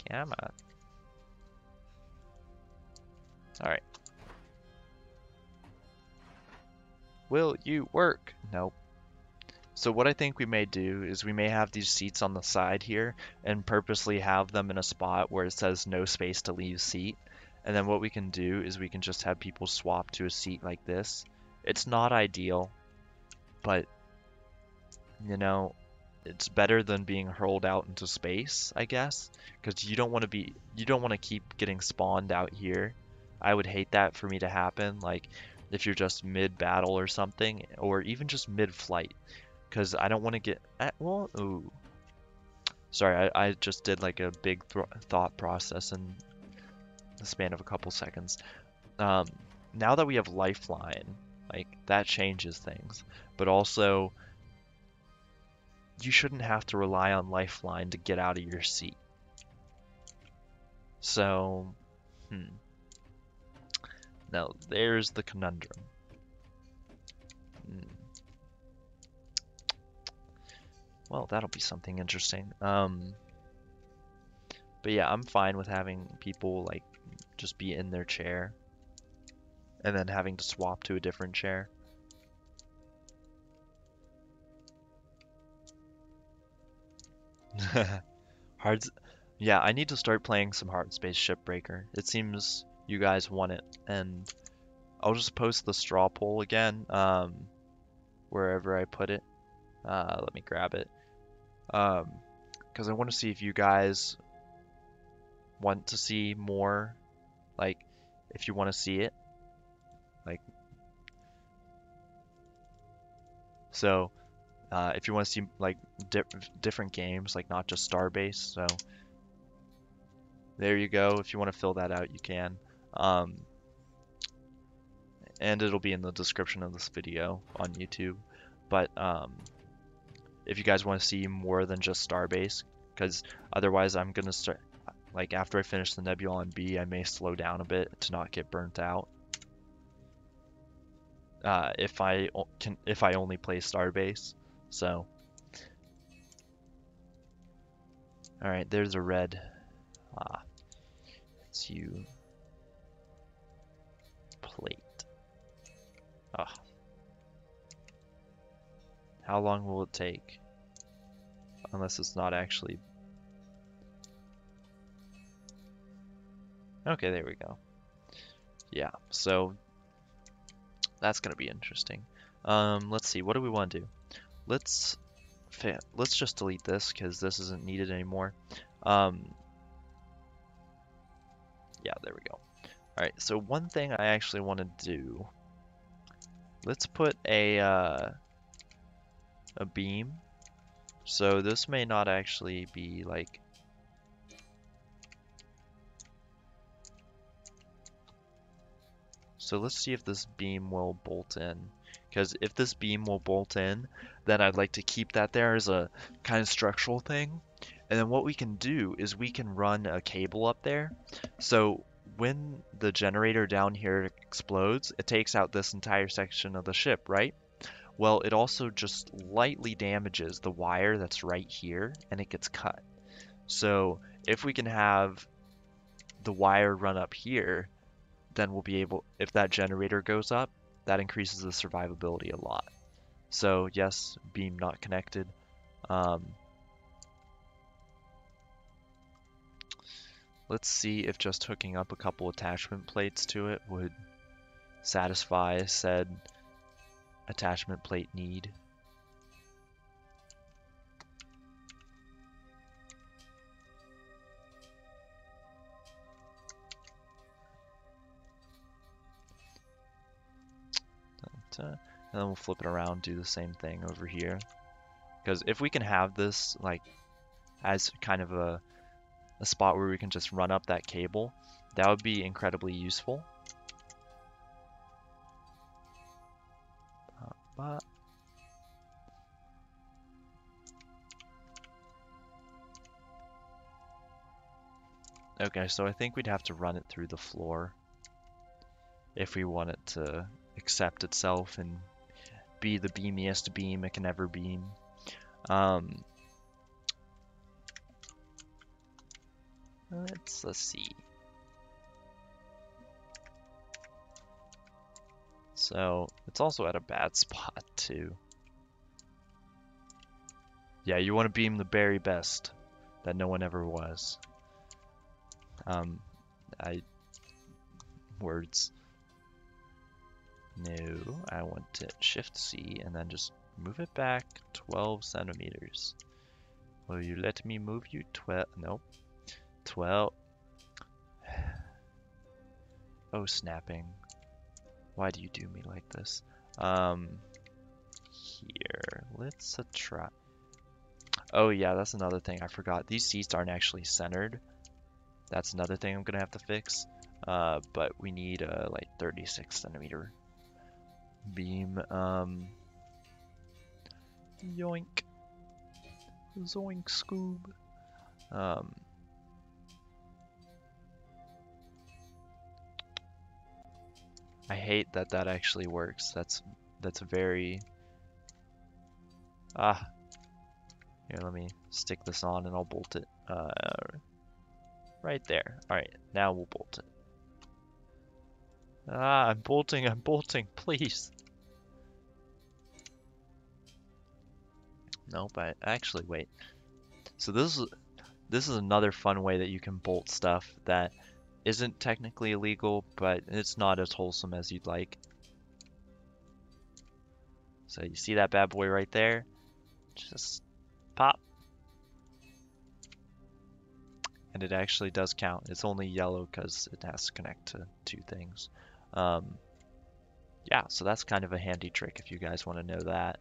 Come on. Alright. Will you work? Nope. So what I think we may do is we may have these seats on the side here and purposely have them in a spot where it says no space to leave seat. And then what we can do is we can just have people swap to a seat like this. It's not ideal, but you know, it's better than being hurled out into space, I guess, because you don't want to keep getting spawned out here. I would hate that for me to happen, like if you're just mid-battle or something, or even just mid-flight, because I don't want to get, well, ooh. Sorry, I just did like a big thought process in the span of a couple seconds. Um, Now that we have Lifeline, like that changes things, but also you shouldn't have to rely on Lifeline to get out of your seat. So, now there's the conundrum. Well, that'll be something interesting. But yeah, I'm fine with having people like just be in their chair and then having to swap to a different chair. Hard, yeah, I need to start playing some Hard Space Shipbreaker. It seems you guys want it, and I'll just post the straw poll again, wherever I put it. Let me grab it. Because I want to see if you guys want to see more, like, if you want to see it. Like, so, if you want to see, like, different games, like, not just Starbase, so there you go. If you want to fill that out, you can. And it'll be in the description of this video on YouTube. But, if you guys want to see more than just Starbase, because otherwise I'm going to start, like, after I finish the Nebulon-B, I may slow down a bit to not get burnt out. If I only play Starbase. So, all right, there's a red. It's you. Plate. Ah. How long will it take? Unless it's not actually. Okay, there we go. Yeah, so that's gonna be interesting. Let's see. What do we want to do? Let's just delete this because this isn't needed anymore. Yeah, there we go. All right. So one thing I actually want to do. Let's put a beam. So this may not actually be like. So let's see if this beam will bolt in. Because if this beam will bolt in, then I'd like to keep that there as a kind of structural thing. And then what we can do is we can run a cable up there. So when the generator down here explodes, it takes out this entire section of the ship, right? Well, it also just lightly damages the wire that's right here, and it gets cut. So if we can have the wire run up here, then we'll be able, if that generator goes up, that increases the survivability a lot. So yes, beam not connected. Let's see if just hooking up a couple attachment plates to it would satisfy said attachment plate need. And then we'll flip it around, do the same thing over here. Because if we can have this like as kind of a spot where we can just run up that cable, that would be incredibly useful. Okay, so I think we'd have to run it through the floor if we want it to accept itself and be the beamiest beam it can ever beam. Um, let's see. So it's also at a bad spot too. Yeah, you want to beam the very best that no one ever was. I words. No, I want to Shift C and then just move it back 12 centimeters. Will you let me move you 12? Nope. 12. Oh, snapping. Why do you do me like this? Here. Let's try. Oh yeah, that's another thing I forgot. These seats aren't actually centered. That's another thing I'm gonna have to fix. But we need a like 36 centimeter beam. Yoink. Zoink Scoob. I hate that that actually works. That's very... Here, let me stick this on and I'll bolt it. Right there. Alright, now we'll bolt it. I'm bolting, please. Nope, actually, wait. So this is another fun way that you can bolt stuff that isn't technically illegal, but it's not as wholesome as you'd like. So you see that bad boy right there? Just pop. And it actually does count. It's only yellow because it has to connect to two things. Yeah, so that's kind of a handy trick if you guys want to know that.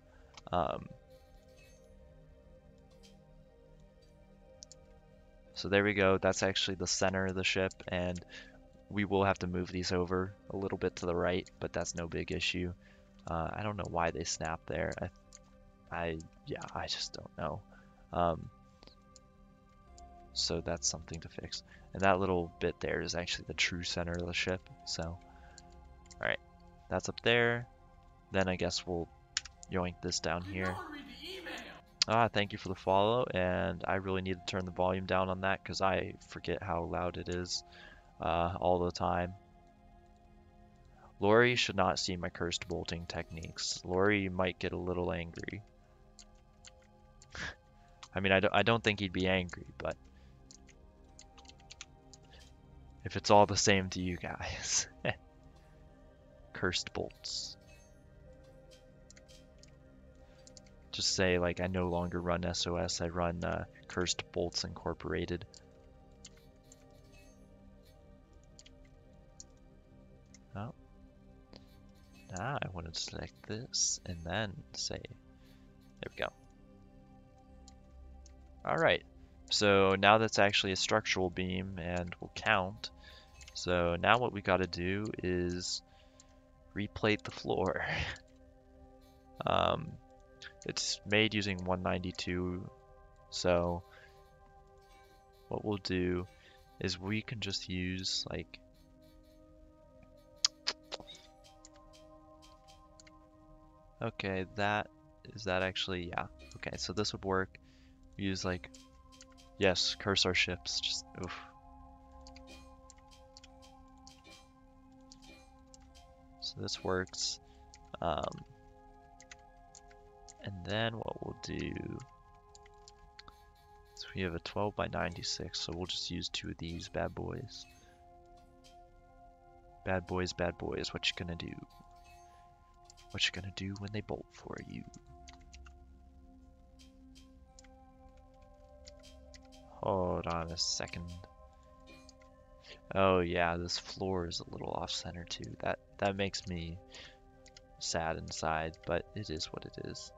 So there we go. That's actually the center of the ship, and we will have to move these over a little bit to the right, but that's no big issue. I don't know why they snapped there. Yeah, I just don't know. So that's something to fix. And that little bit there is actually the true center of the ship. So, alright, that's up there. Then I guess we'll yoink this down here. Thank you for the follow, and I really need to turn the volume down on that because I forget how loud it is all the time. Lori should not see my cursed bolting techniques. Lori might get a little angry. I mean, I don't think he'd be angry, but if it's all the same to you guys. Cursed bolts. Just say, like, I no longer run SOS, I run Cursed Bolts Incorporated. Oh. Now I want to select this and then say, there we go. Alright, so now that's actually a structural beam and will count. So now what we got to do is replate the floor. It's made using 192, so what we'll do is we can just use like okay, is that actually, yeah, okay, so this would work. Use like, yes, curse our ships, just oof. So this works. And then what we'll do is we have a 12 by 96, so we'll just use two of these bad boys. Bad boys, what you gonna do? What you gonna do when they bolt for you? Hold on a second. Oh yeah, this floor is a little off center too. That makes me sad inside, but it is what it is.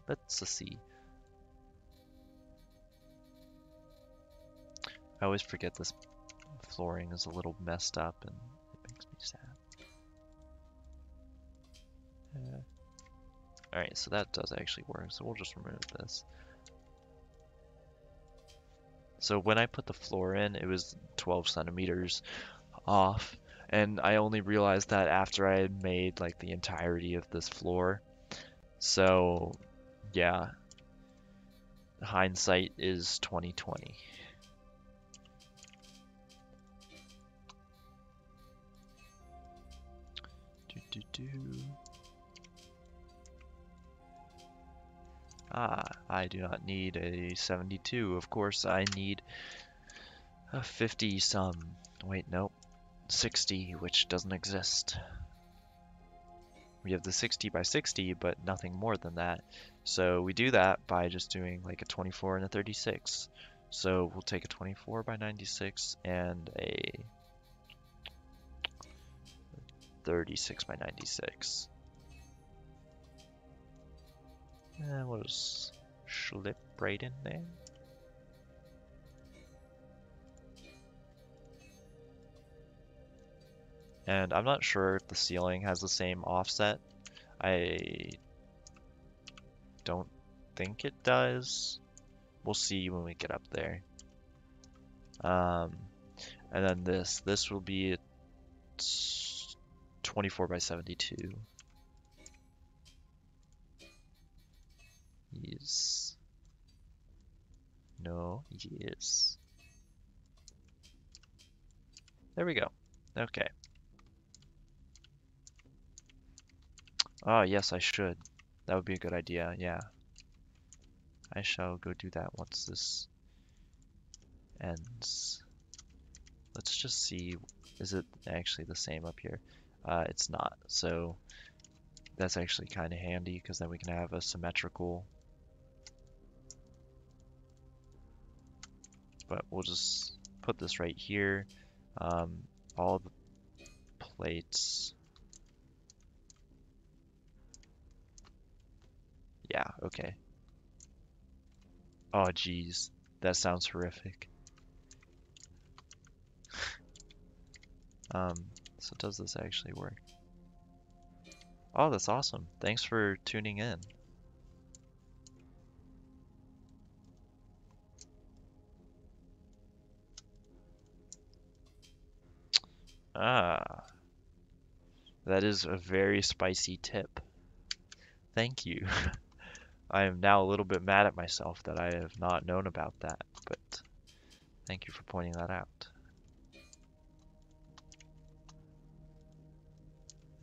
Let's see. I always forget this flooring is a little messed up and it makes me sad. Alright, so that does actually work, so we'll just remove this. So when I put the floor in, it was 12 centimeters off, and I only realized that after I had made like the entirety of this floor. So yeah, hindsight is 2020. Do, do, do. I do not need a 72. Of course, I need a 50 some. Wait, nope. 60, which doesn't exist. We have the 60 by 60, but nothing more than that. So we do that by just doing like a 24 and a 36. So we'll take a 24 by 96 and a 36 by 96. And we'll just slip right in there. And I'm not sure if the ceiling has the same offset. I don't think it does. We'll see when we get up there. And then this will be 24 by 72. Yes. No, yes. There we go. Okay. Oh, yes, I should. That would be a good idea, yeah. I shall go do that once this ends. Let's just see, is it actually the same up here? It's not, so that's actually kind of handy because then we can have a symmetrical. But we'll just put this right here. All the plates. Yeah, okay. Oh, geez. That sounds horrific. So does this actually work? Oh, that's awesome. Thanks for tuning in. Ah, that is a very spicy tip. Thank you. I am now a little bit mad at myself that I have not known about that, but thank you for pointing that out.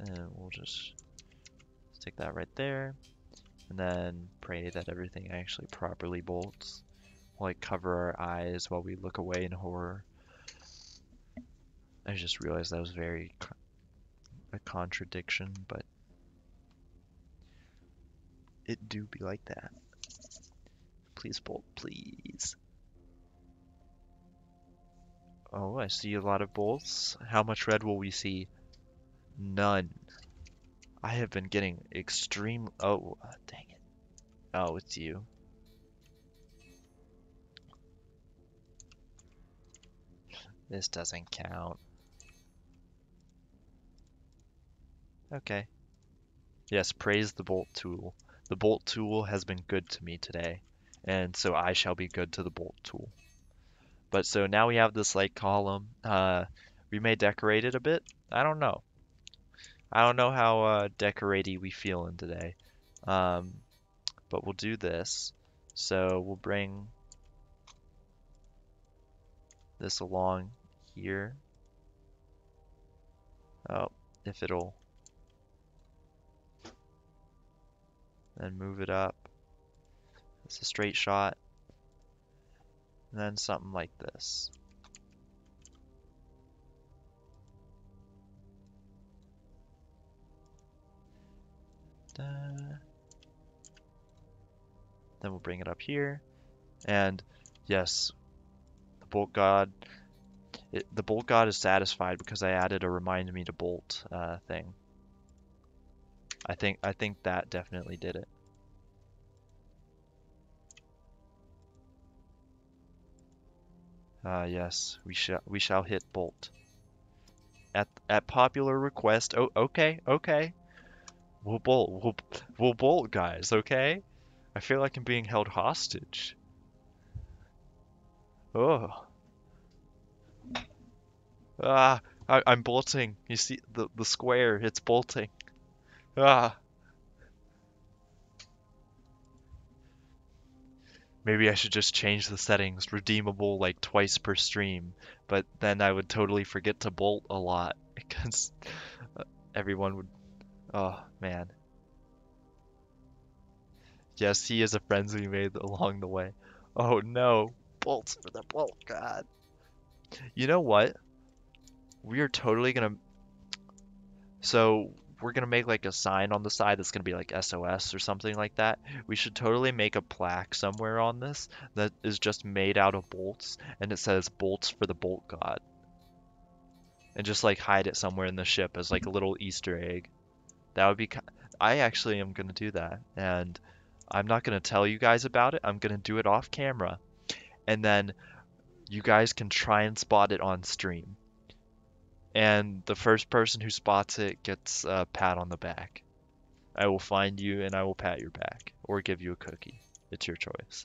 And we'll just stick that right there, and then pray that everything actually properly bolts. We'll like cover our eyes while we look away in horror. I just realized that was very a contradiction, but it do be like that. Please bolt, please. Oh, I see a lot of bolts. How much red will we see? None. I have been getting extreme. Oh, dang it. Oh, it's you. This doesn't count. Okay. Yes, praise the bolt tool. The bolt tool has been good to me today, and so I shall be good to the bolt tool. But so now we have this like column. We may decorate it a bit. I don't know. I don't know how decoratey we feeling today. But we'll do this. So we'll bring this along here. Oh, if it'll then move it up. It's a straight shot. And then something like this. Then we'll bring it up here. And yes, the bolt god. The bolt god is satisfied because I added a remind me to bolt thing. I think that definitely did it. Yes, we shall hit bolt. At popular request. Oh, okay, okay. We'll bolt. We'll bolt, guys. Okay. I feel like I'm being held hostage. Oh, ah, I'm bolting. You see the square? It's bolting. Ah, maybe I should just change the settings. Redeemable like twice per stream, but then I would totally forget to bolt a lot because everyone would. Oh man. Yes, he is a friends we made along the way. Oh no, bolts for the bolt god. You know what? We are totally gonna. So we're gonna make like a sign on the side that's gonna be like SOS or something like that. We should totally make a plaque somewhere on this that is just made out of bolts and it says bolts for the bolt god. And just like hide it somewhere in the ship as like a little Easter egg. That would be. I actually am gonna do that, and I'm not gonna tell you guys about it. I'm gonna do it off camera, and then you guys can try and spot it on stream. And the first person who spots it gets a pat on the back. I will find you and I will pat your back or give you a cookie. It's your choice.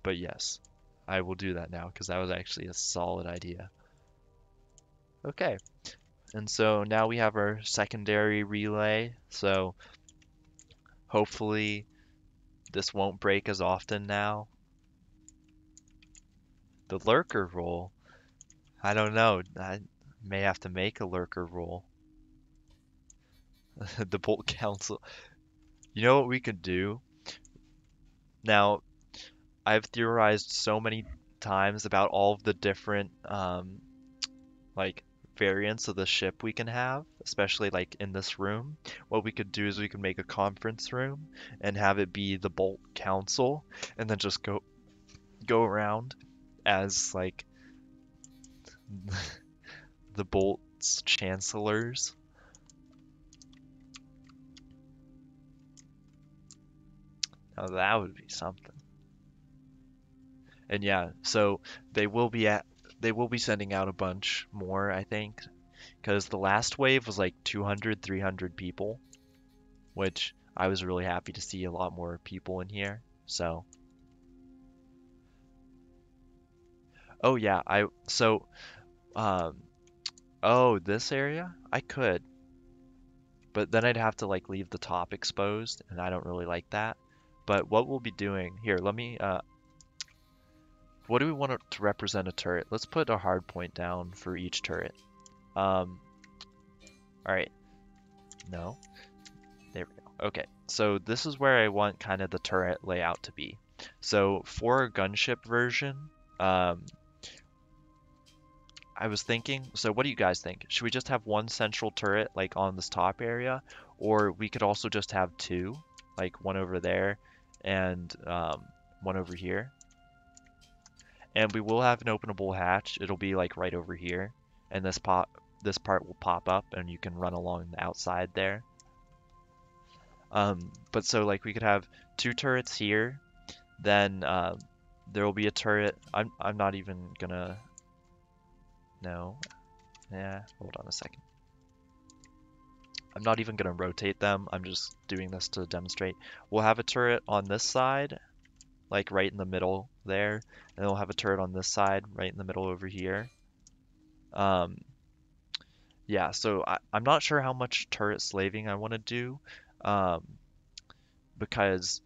But yes, I will do that now because that was actually a solid idea. Okay, and so now we have our secondary relay. So hopefully this won't break as often now. The lurker rule, I don't know. I may have to make a lurker rule. The Bolt Council. You know what we could do? Now, I've theorized so many times about all of the different like variants of the ship we can have, especially like in this room. What we could do is we could make a conference room and have it be the Bolt Council, and then just go around as like the Bolt's chancellors. Now that would be something. And yeah, so they will be sending out a bunch more, I think, because the last wave was like 200, 300 people, which I was really happy to see a lot more people in here. So, oh yeah, um oh, this area? I could, but then I'd have to like leave the top exposed, and I don't really like that. But what we'll be doing here, let me what do we want to represent a turret? Let's put a hard point down for each turret. Um, all right. No. There we go. Okay, so this is where I want kind of the turret layout to be. So for a gunship version, um, I was thinking, so what do you guys think? Should we just have one central turret like on this top area? Or we could also just have two, like one over there and one over here. And we will have an openable hatch. It'll be like right over here. And this part will pop up and you can run along the outside there. But so like we could have two turrets here, then there will be a turret. I'm not even gonna. No. Yeah, hold on a second. I'm not even gonna rotate them. I'm just doing this to demonstrate. We'll have a turret on this side, like right in the middle there, and we'll have a turret on this side, right in the middle over here. Um, yeah, so I'm not sure how much turret slaving I want to do, um, because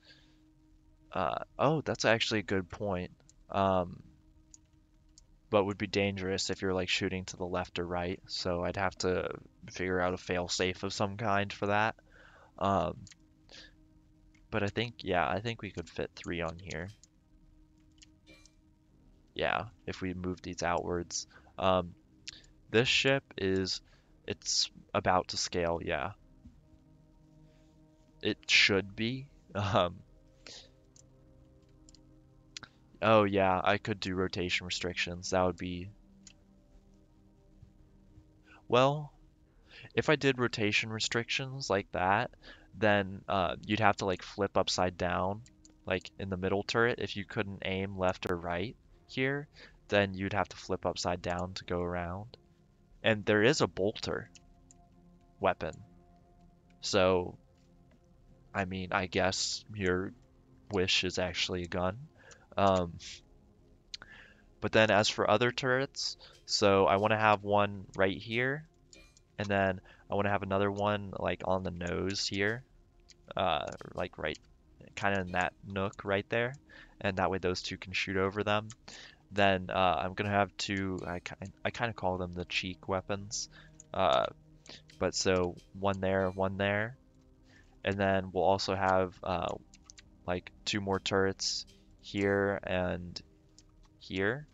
oh, that's actually a good point. Um, but would be dangerous if you're like shooting to the left or right. So I'd have to figure out a fail safe of some kind for that. Um, but I think, yeah, I think we could fit three on here. Yeah, if we move these outwards. Um, this ship it's about to scale, yeah. It should be. Um, oh yeah, I could do rotation restrictions. That would be, well, if I did rotation restrictions like that, then you'd have to like flip upside down, like in the middle turret. If you couldn't aim left or right here, then you'd have to flip upside down to go around. And there is a bolter weapon. So, I mean, I guess your wish is actually a gun. Um, But then as for other turrets, so I want to have one right here, and then I want to have another one like on the nose here, like right kind of in that nook right there, and that way those two can shoot over them. Then I'm gonna have two. I kind of call them the cheek weapons, uh, but so one there, and then we'll also have like two more turrets here and here.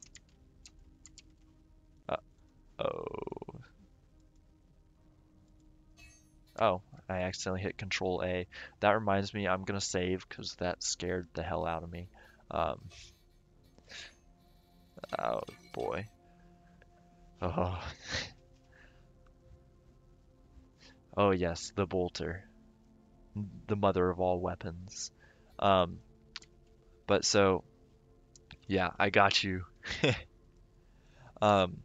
Uh, oh, oh, I accidentally hit Control A. That reminds me, I'm gonna save because that scared the hell out of me. Um, oh boy. Oh, oh yes, the bolter, the mother of all weapons. Um, but so yeah, I got you. Um,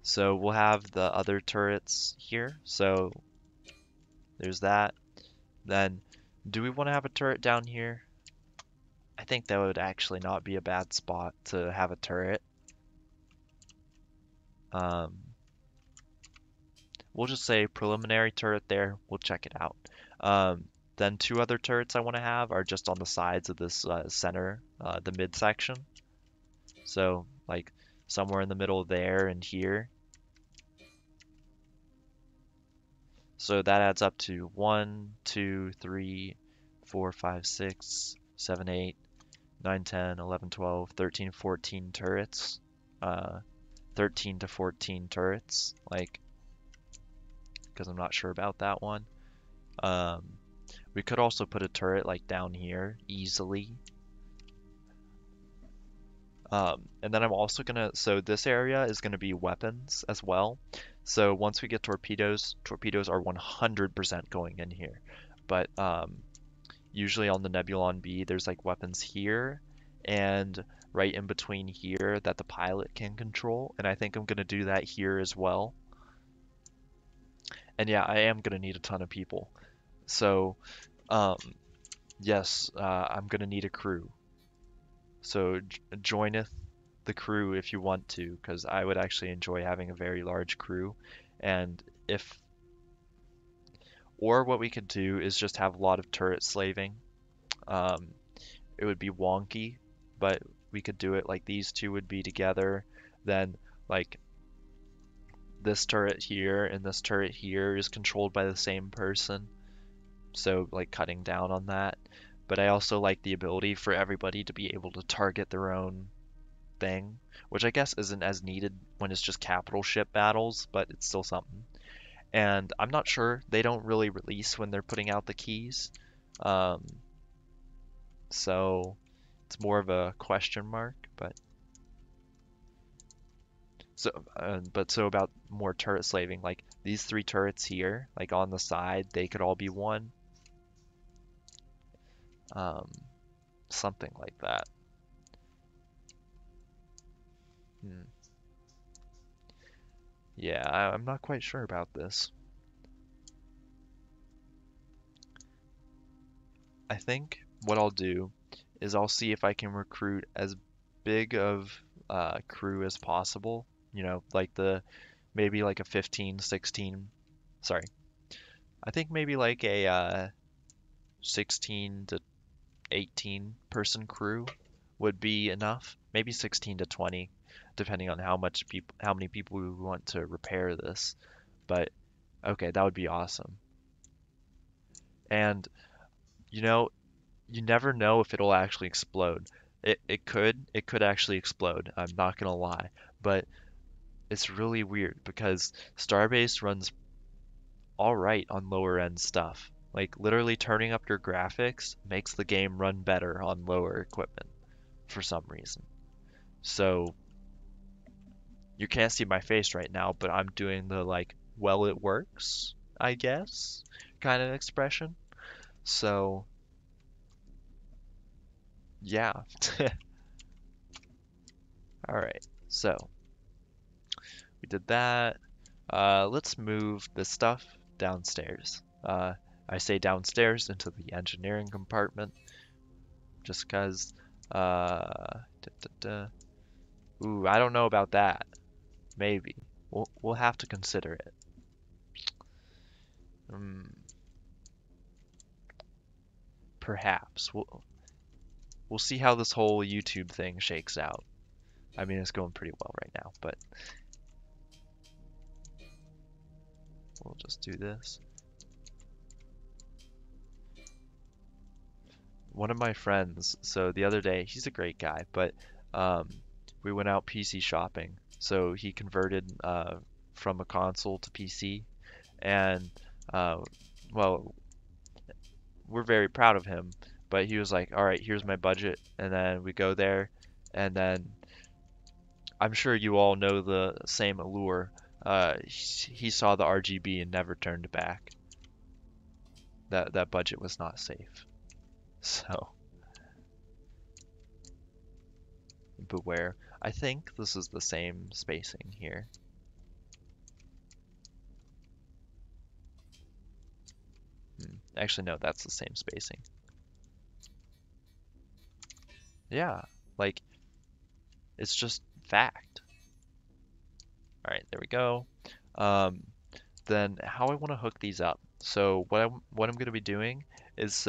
so we'll have the other turrets here. So there's that. Then, do we want to have a turret down here? I think that would actually not be a bad spot to have a turret. Um, we'll just say preliminary turret there. We'll check it out. Then two other turrets I want to have are just on the sides of this center, the midsection. So like somewhere in the middle there and here. So that adds up to 1, 2, 3, 4, 5, 6, 7, 8, 9, 10, 11, 12, 13, 14 turrets. 13 to 14 turrets, like, because I'm not sure about that one. Um, we could also put a turret like down here easily. And then I'm also gonna, so this area is gonna be weapons as well. So once we get torpedoes, torpedoes are 100% going in here. But usually on the Nebulon-B, there's like weapons here and right in between here that the pilot can control. And I think I'm gonna do that here as well. And yeah, I am gonna need a ton of people. So, um, yes, I'm gonna need a crew. So joineth the crew if you want to, because I would actually enjoy having a very large crew. And if, or what we could do is just have a lot of turret slaving. Um, it would be wonky, but we could do it like these two would be together. Then, like, this turret here and this turret here is controlled by the same person. So, like, cutting down on that. But I also like the ability for everybody to be able to target their own thing, which I guess isn't as needed when it's just capital ship battles, but it's still something. And I'm not sure, they don't really release when they're putting out the keys. Um, so it's more of a question mark, but so about more turret slaving, like these three turrets here, like on the side, they could all be one. Um, something like that. Hmm. Yeah, I'm not quite sure about this. I think what I'll do is I'll see if I can recruit as big of a crew as possible. You know, like the maybe like a 15, 16. Sorry. I think maybe like a 16 to 18 person crew would be enough. Maybe 16 to 20, depending on how many people we want to repair this. But okay, that would be awesome. And you know, you never know if it'll actually explode. It could actually explode. I'm not gonna lie, but it's really weird because Starbase runs all right on lower end stuff. Like literally turning up your graphics makes the game run better on lower equipment for some reason. So you can't see my face right now, but I'm doing the like, well, it works, I guess, kind of expression. So yeah. All right. So we did that. Let's move the stuff downstairs. I say downstairs into the engineering compartment just because. Da, da, da. Ooh, I don't know about that. Maybe. We'll have to consider it. Hmm, perhaps. We'll see how this whole YouTube thing shakes out. I mean, it's going pretty well right now, but we'll just do this. One of my friends, so the other day, he's a great guy, but um, we went out PC shopping. So he converted from a console to PC, and uh, well, we're very proud of him. But he was like, "All right, here's my budget," and then we go there, and then I'm sure you all know the same allure. He saw the RGB and never turned back. That budget was not safe. So beware. I think this is the same spacing here. Actually, no, that's the same spacing. Yeah, like, it's just fact. All right, there we go. Um, then how I want to hook these up. So what I'm going to be doing is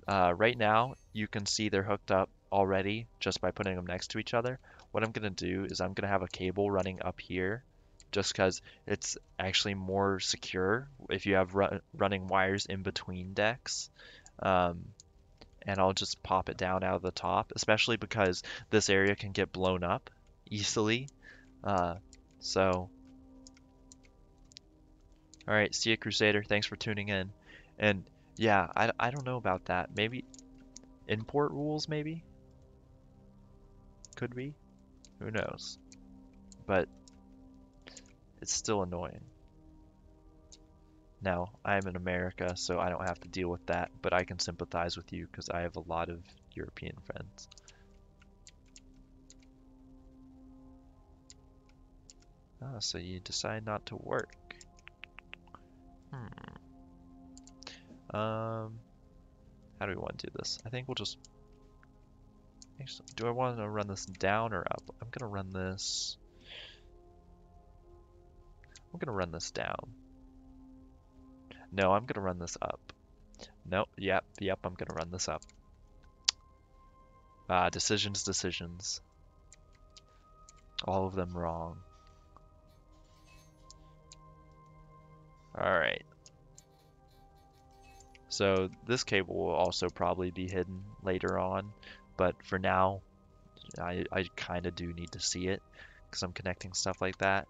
right now you can see they're hooked up already just by putting them next to each other. What I'm going to do is I'm going to have a cable running up here just because it's actually more secure if you have running wires in between decks. Um, and I'll just pop it down out of the top, especially because this area can get blown up easily. Uh, so, all right, see ya, Crusader. Thanks for tuning in. And yeah, I don't know about that. Maybe import rules, maybe? Could be. Who knows? But it's still annoying. Now, I'm in America, so I don't have to deal with that, but I can sympathize with you because I have a lot of European friends. Ah, so you decide not to work. How do we want to do this? I think we'll just... Do I want to run this down or up? I'm going to run this... I'm going to run this down. No, I'm going to run this up. Nope, yep, I'm going to run this up. Decisions. All of them wrong. Alright. So this cable will also probably be hidden later on, but for now, I kind of do need to see it because I'm connecting stuff like that.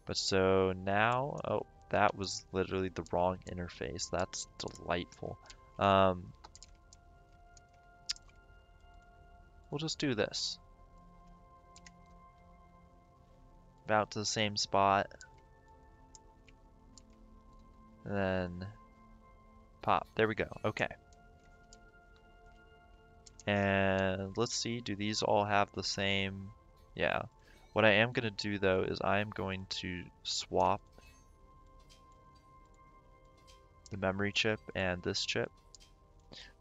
But so now, oh, that was literally the wrong interface. That's delightful. We'll just do this. About to the same spot. And then pop. There we go. Okay. And let's see, do these all have the same? Yeah. What I am going to do though is I am going to swap the memory chip and this chip.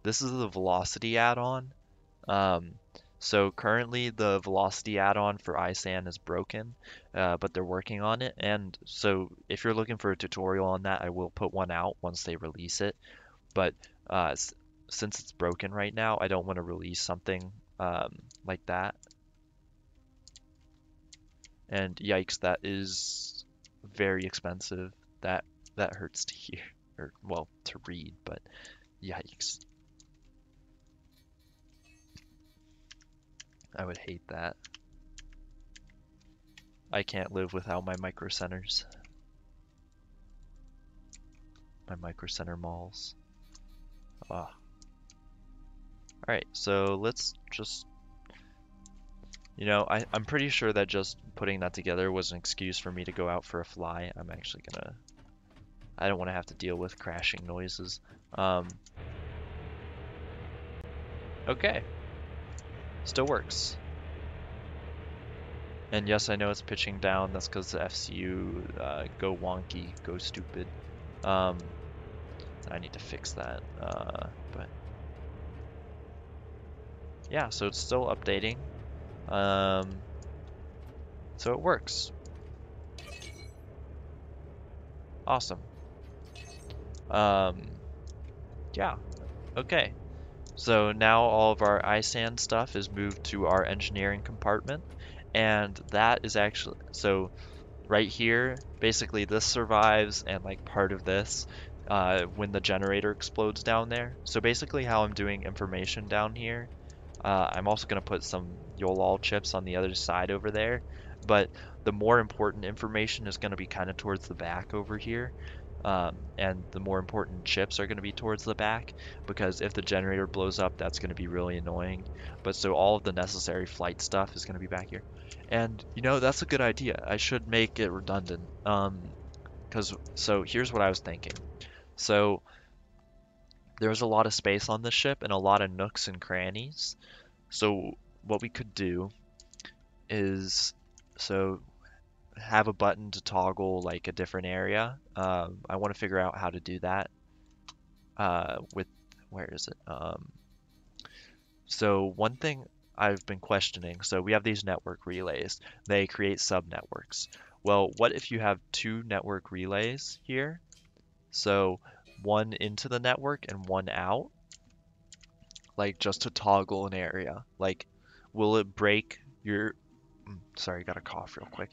This is the velocity add-on. So currently the velocity add-on for iSAN is broken, but they're working on it. And so if you're looking for a tutorial on that, I will put one out once they release it. But since it's broken right now, I don't want to release something like that. And yikes, that is very expensive. That hurts to hear, or well, to read, but yikes. I would hate that. I can't live without my micro centers. My micro center malls. Ah. Alright, so let's just... You know, I'm pretty sure that just putting that together was an excuse for me to go out for a fly. I'm actually gonna... I don't want to have to deal with crashing noises. Okay. Still works. And yes, I know it's pitching down. That's because the FCU go wonky, go stupid. I need to fix that. But yeah, so it's still updating. Um, so it works. Awesome. Um, yeah, okay. So now all of our iSand stuff is moved to our engineering compartment, and that is actually, so right here, basically this survives and like part of this when the generator explodes down there. So basically how I'm doing information down here, I'm also going to put some YOLOL chips on the other side over there, but the more important information is going to be kind of towards the back over here. And the more important chips are going to be towards the back because if the generator blows up, that's going to be really annoying. But so all of the necessary flight stuff is going to be back here. And you know, that's a good idea. I should make it redundant. Because so here's what I was thinking. So there's a lot of space on this ship and a lot of nooks and crannies. So what we could do is so have a button to toggle like a different area. I want to figure out how to do that. With where is it? So one thing I've been questioning. So we have these network relays. They create subnetworks. Well, what if you have two network relays here? So one into the network and one out, like just to toggle an area. Like, will it break your? Sorry, got a cough real quick.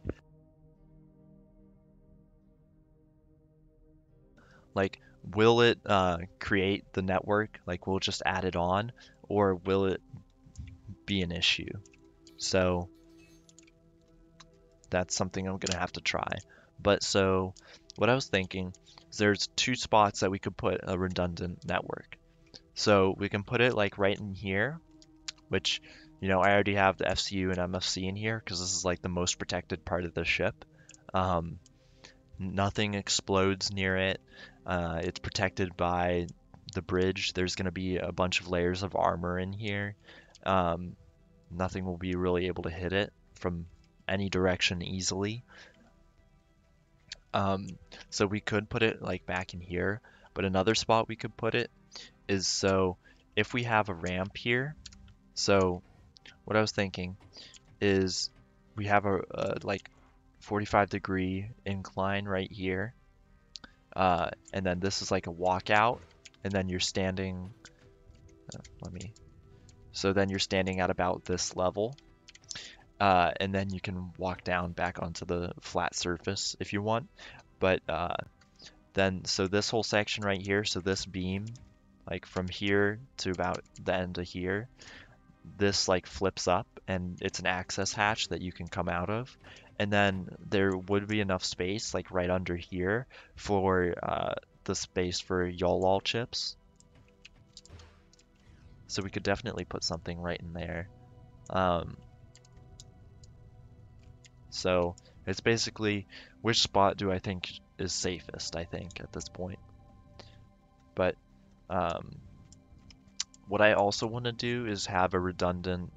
Like, will it create the network? Like, we'll just add it on, or will it be an issue? So that's something I'm gonna have to try. But so what I was thinking is there's two spots that we could put a redundant network. So we can put it like right in here, which, you know, I already have the FCU and MFC in here because this is like the most protected part of the ship. Um, Nothing explodes near it. It's protected by the bridge. There's going to be a bunch of layers of armor in here. Um, Nothing will be really able to hit it from any direction easily. Um, so we could put it like back in here, but another spot we could put it is so if we have a ramp here, so what I was thinking is we have a like 45-degree incline right here, and then this is like a walkout, and then you're standing, let me, so then you're standing at about this level, and then you can walk down back onto the flat surface if you want, but then, so this whole section right here, so this beam, like from here to about the end of here, this like flips up and it's an access hatch that you can come out of. And then there would be enough space like right under here for the space for YOLOL chips. So we could definitely put something right in there. Um, so it's basically which spot do I think is safest, I think, at this point. But um, what I also want to do is have a redundant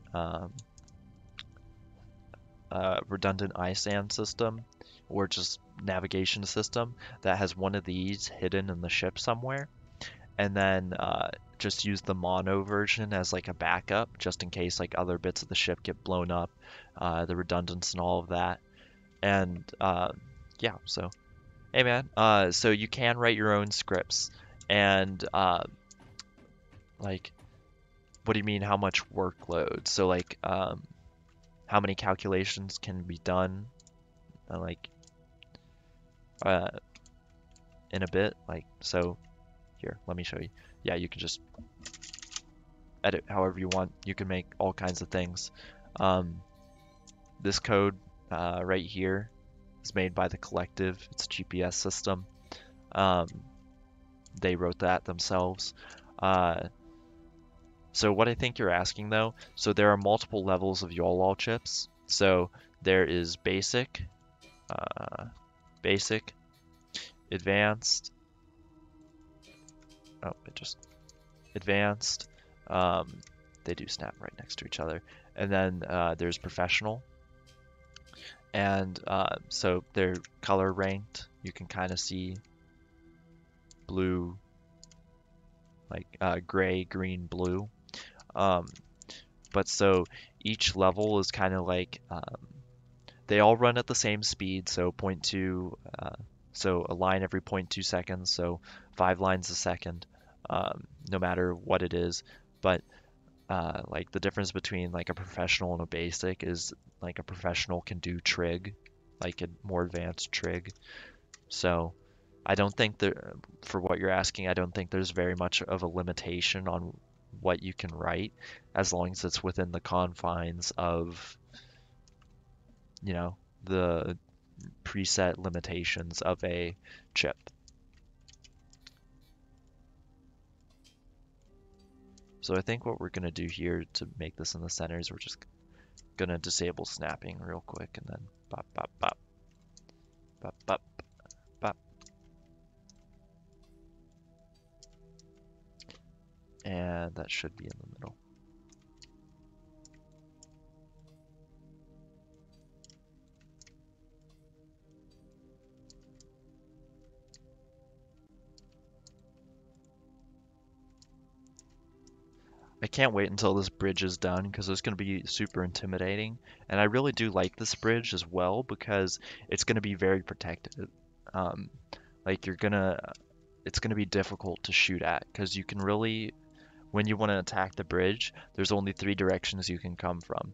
ISAN system or just navigation system that has one of these hidden in the ship somewhere, and then just use the mono version as like a backup just in case like other bits of the ship get blown up, the redundance and all of that. And yeah, so hey man, so you can write your own scripts and like what do you mean how much workload? So like how many calculations can be done like uh, in a bit. Like, so here, let me show you. Yeah, you can just edit however you want. You can make all kinds of things. Um, this code right here is made by the collective. It's a GPS system. Um, they wrote that themselves. Uh, so what I think you're asking though, so there are multiple levels of YOLOL chips. So there is basic, basic, advanced. Oh, it just advanced. Um, they do snap right next to each other. And then there's professional. And so they're color ranked. You can kind of see blue, like gray, green, blue. Um, But so each level is kind of like they all run at the same speed, so zero point 0.2, so a line every zero point 0.2 seconds, so 5 lines a second, no matter what it is. But like the difference between like a professional and a basic is like a professional can do trig, like a more advanced trig. So I don't think there, for what you're asking, I don't think there's very much of a limitation on what you can write as long as it's within the confines of, you know, the preset limitations of a chip. So I think what we're going to do here to make this in the center is we're just going to disable snapping real quick and then bop, bop, bop, bop, bop, bop. And that should be in the middle. I can't wait until this bridge is done because it's going to be super intimidating. And I really do like this bridge as well because it's going to be very protected. Um, like it's going to be difficult to shoot at because you can really, when you want to attack the bridge, there's only 3 directions you can come from.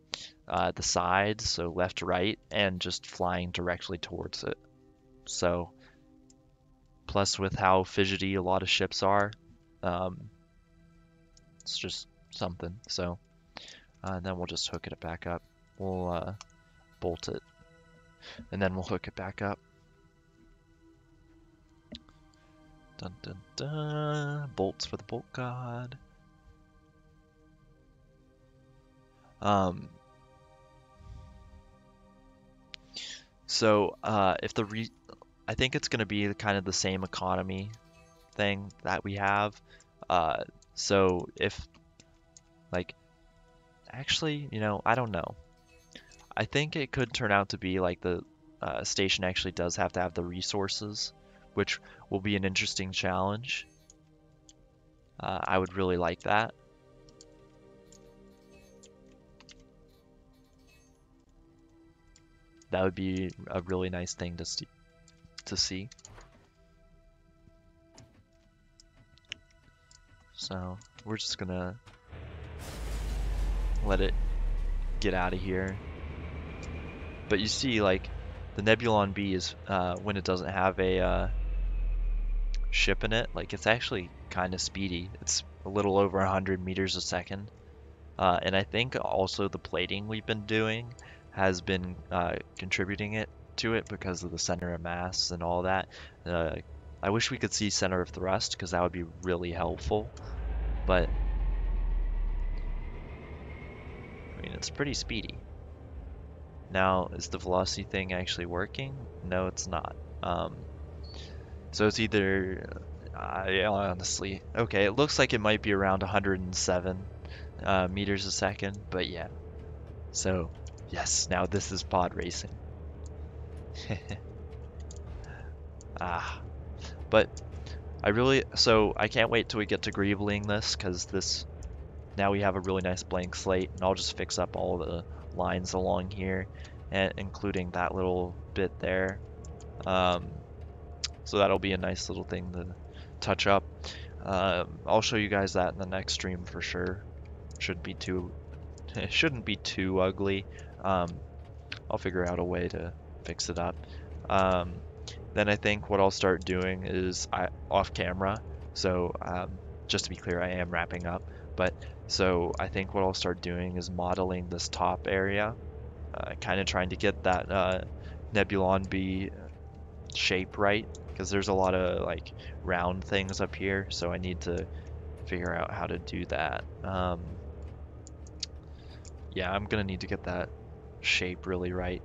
The sides, so left, right, and just flying directly towards it. So, plus with how fidgety a lot of ships are, um, it's just something. So, and then we'll just hook it back up. We'll bolt it, and then we'll hook it back up. Dun dun dun. Bolts for the bolt god. Um, so if I think it's going to be kind of the same economy thing that we have. So if like actually, I don't know. I think it could turn out to be like the station actually does have to have the resources, which will be an interesting challenge. I would really like that. That would be a really nice thing to see. So we're just gonna let it get out of here. But you see, like, the Nebulon-B is, when it doesn't have a ship in it, like, it's actually kind of speedy. It's a little over 100 meters a second. And I think also the plating we've been doing has been contributing to it because of the center of mass and all that. I wish we could see center of thrust because that would be really helpful. But, I mean, it's pretty speedy. Now, is the velocity thing actually working? No, it's not. So it's either, yeah, honestly, okay, it looks like it might be around 107 meters a second, but yeah. So, yes, now this is pod racing. But so I can't wait till we get to greebling this, because now we have a really nice blank slate, and I'll just fix up all the lines along here, and including that little bit there. So that'll be a nice little thing to touch up. I'll show you guys that in the next stream for sure. It shouldn't be too ugly. I'll figure out a way to fix it up. Then I think what I'll start doing is off camera. So just to be clear, I am wrapping up. But so I think what I'll start doing is modeling this top area, kind of trying to get that Nebulon-B shape right, because there's a lot of like round things up here, so I need to figure out how to do that. Yeah, I'm gonna need to get that shape really right.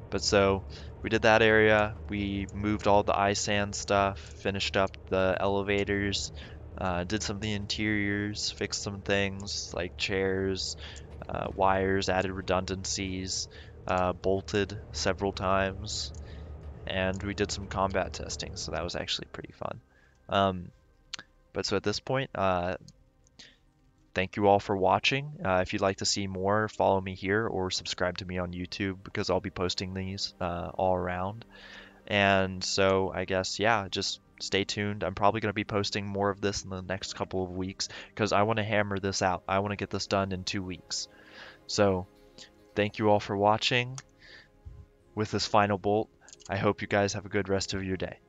But so we did that area, we moved all the eye sand stuff, finished up the elevators, did some of the interiors, fixed some things like chairs, wires, added redundancies, bolted several times, and we did some combat testing, so that was actually pretty fun. But so at this point, thank you all for watching. If you'd like to see more, follow me here or subscribe to me on YouTube because I'll be posting these all around. And so I guess, yeah, just stay tuned. I'm probably going to be posting more of this in the next couple of weeks because I want to hammer this out. I want to get this done in 2 weeks. So thank you all for watching with this final bolt. I hope you guys have a good rest of your day.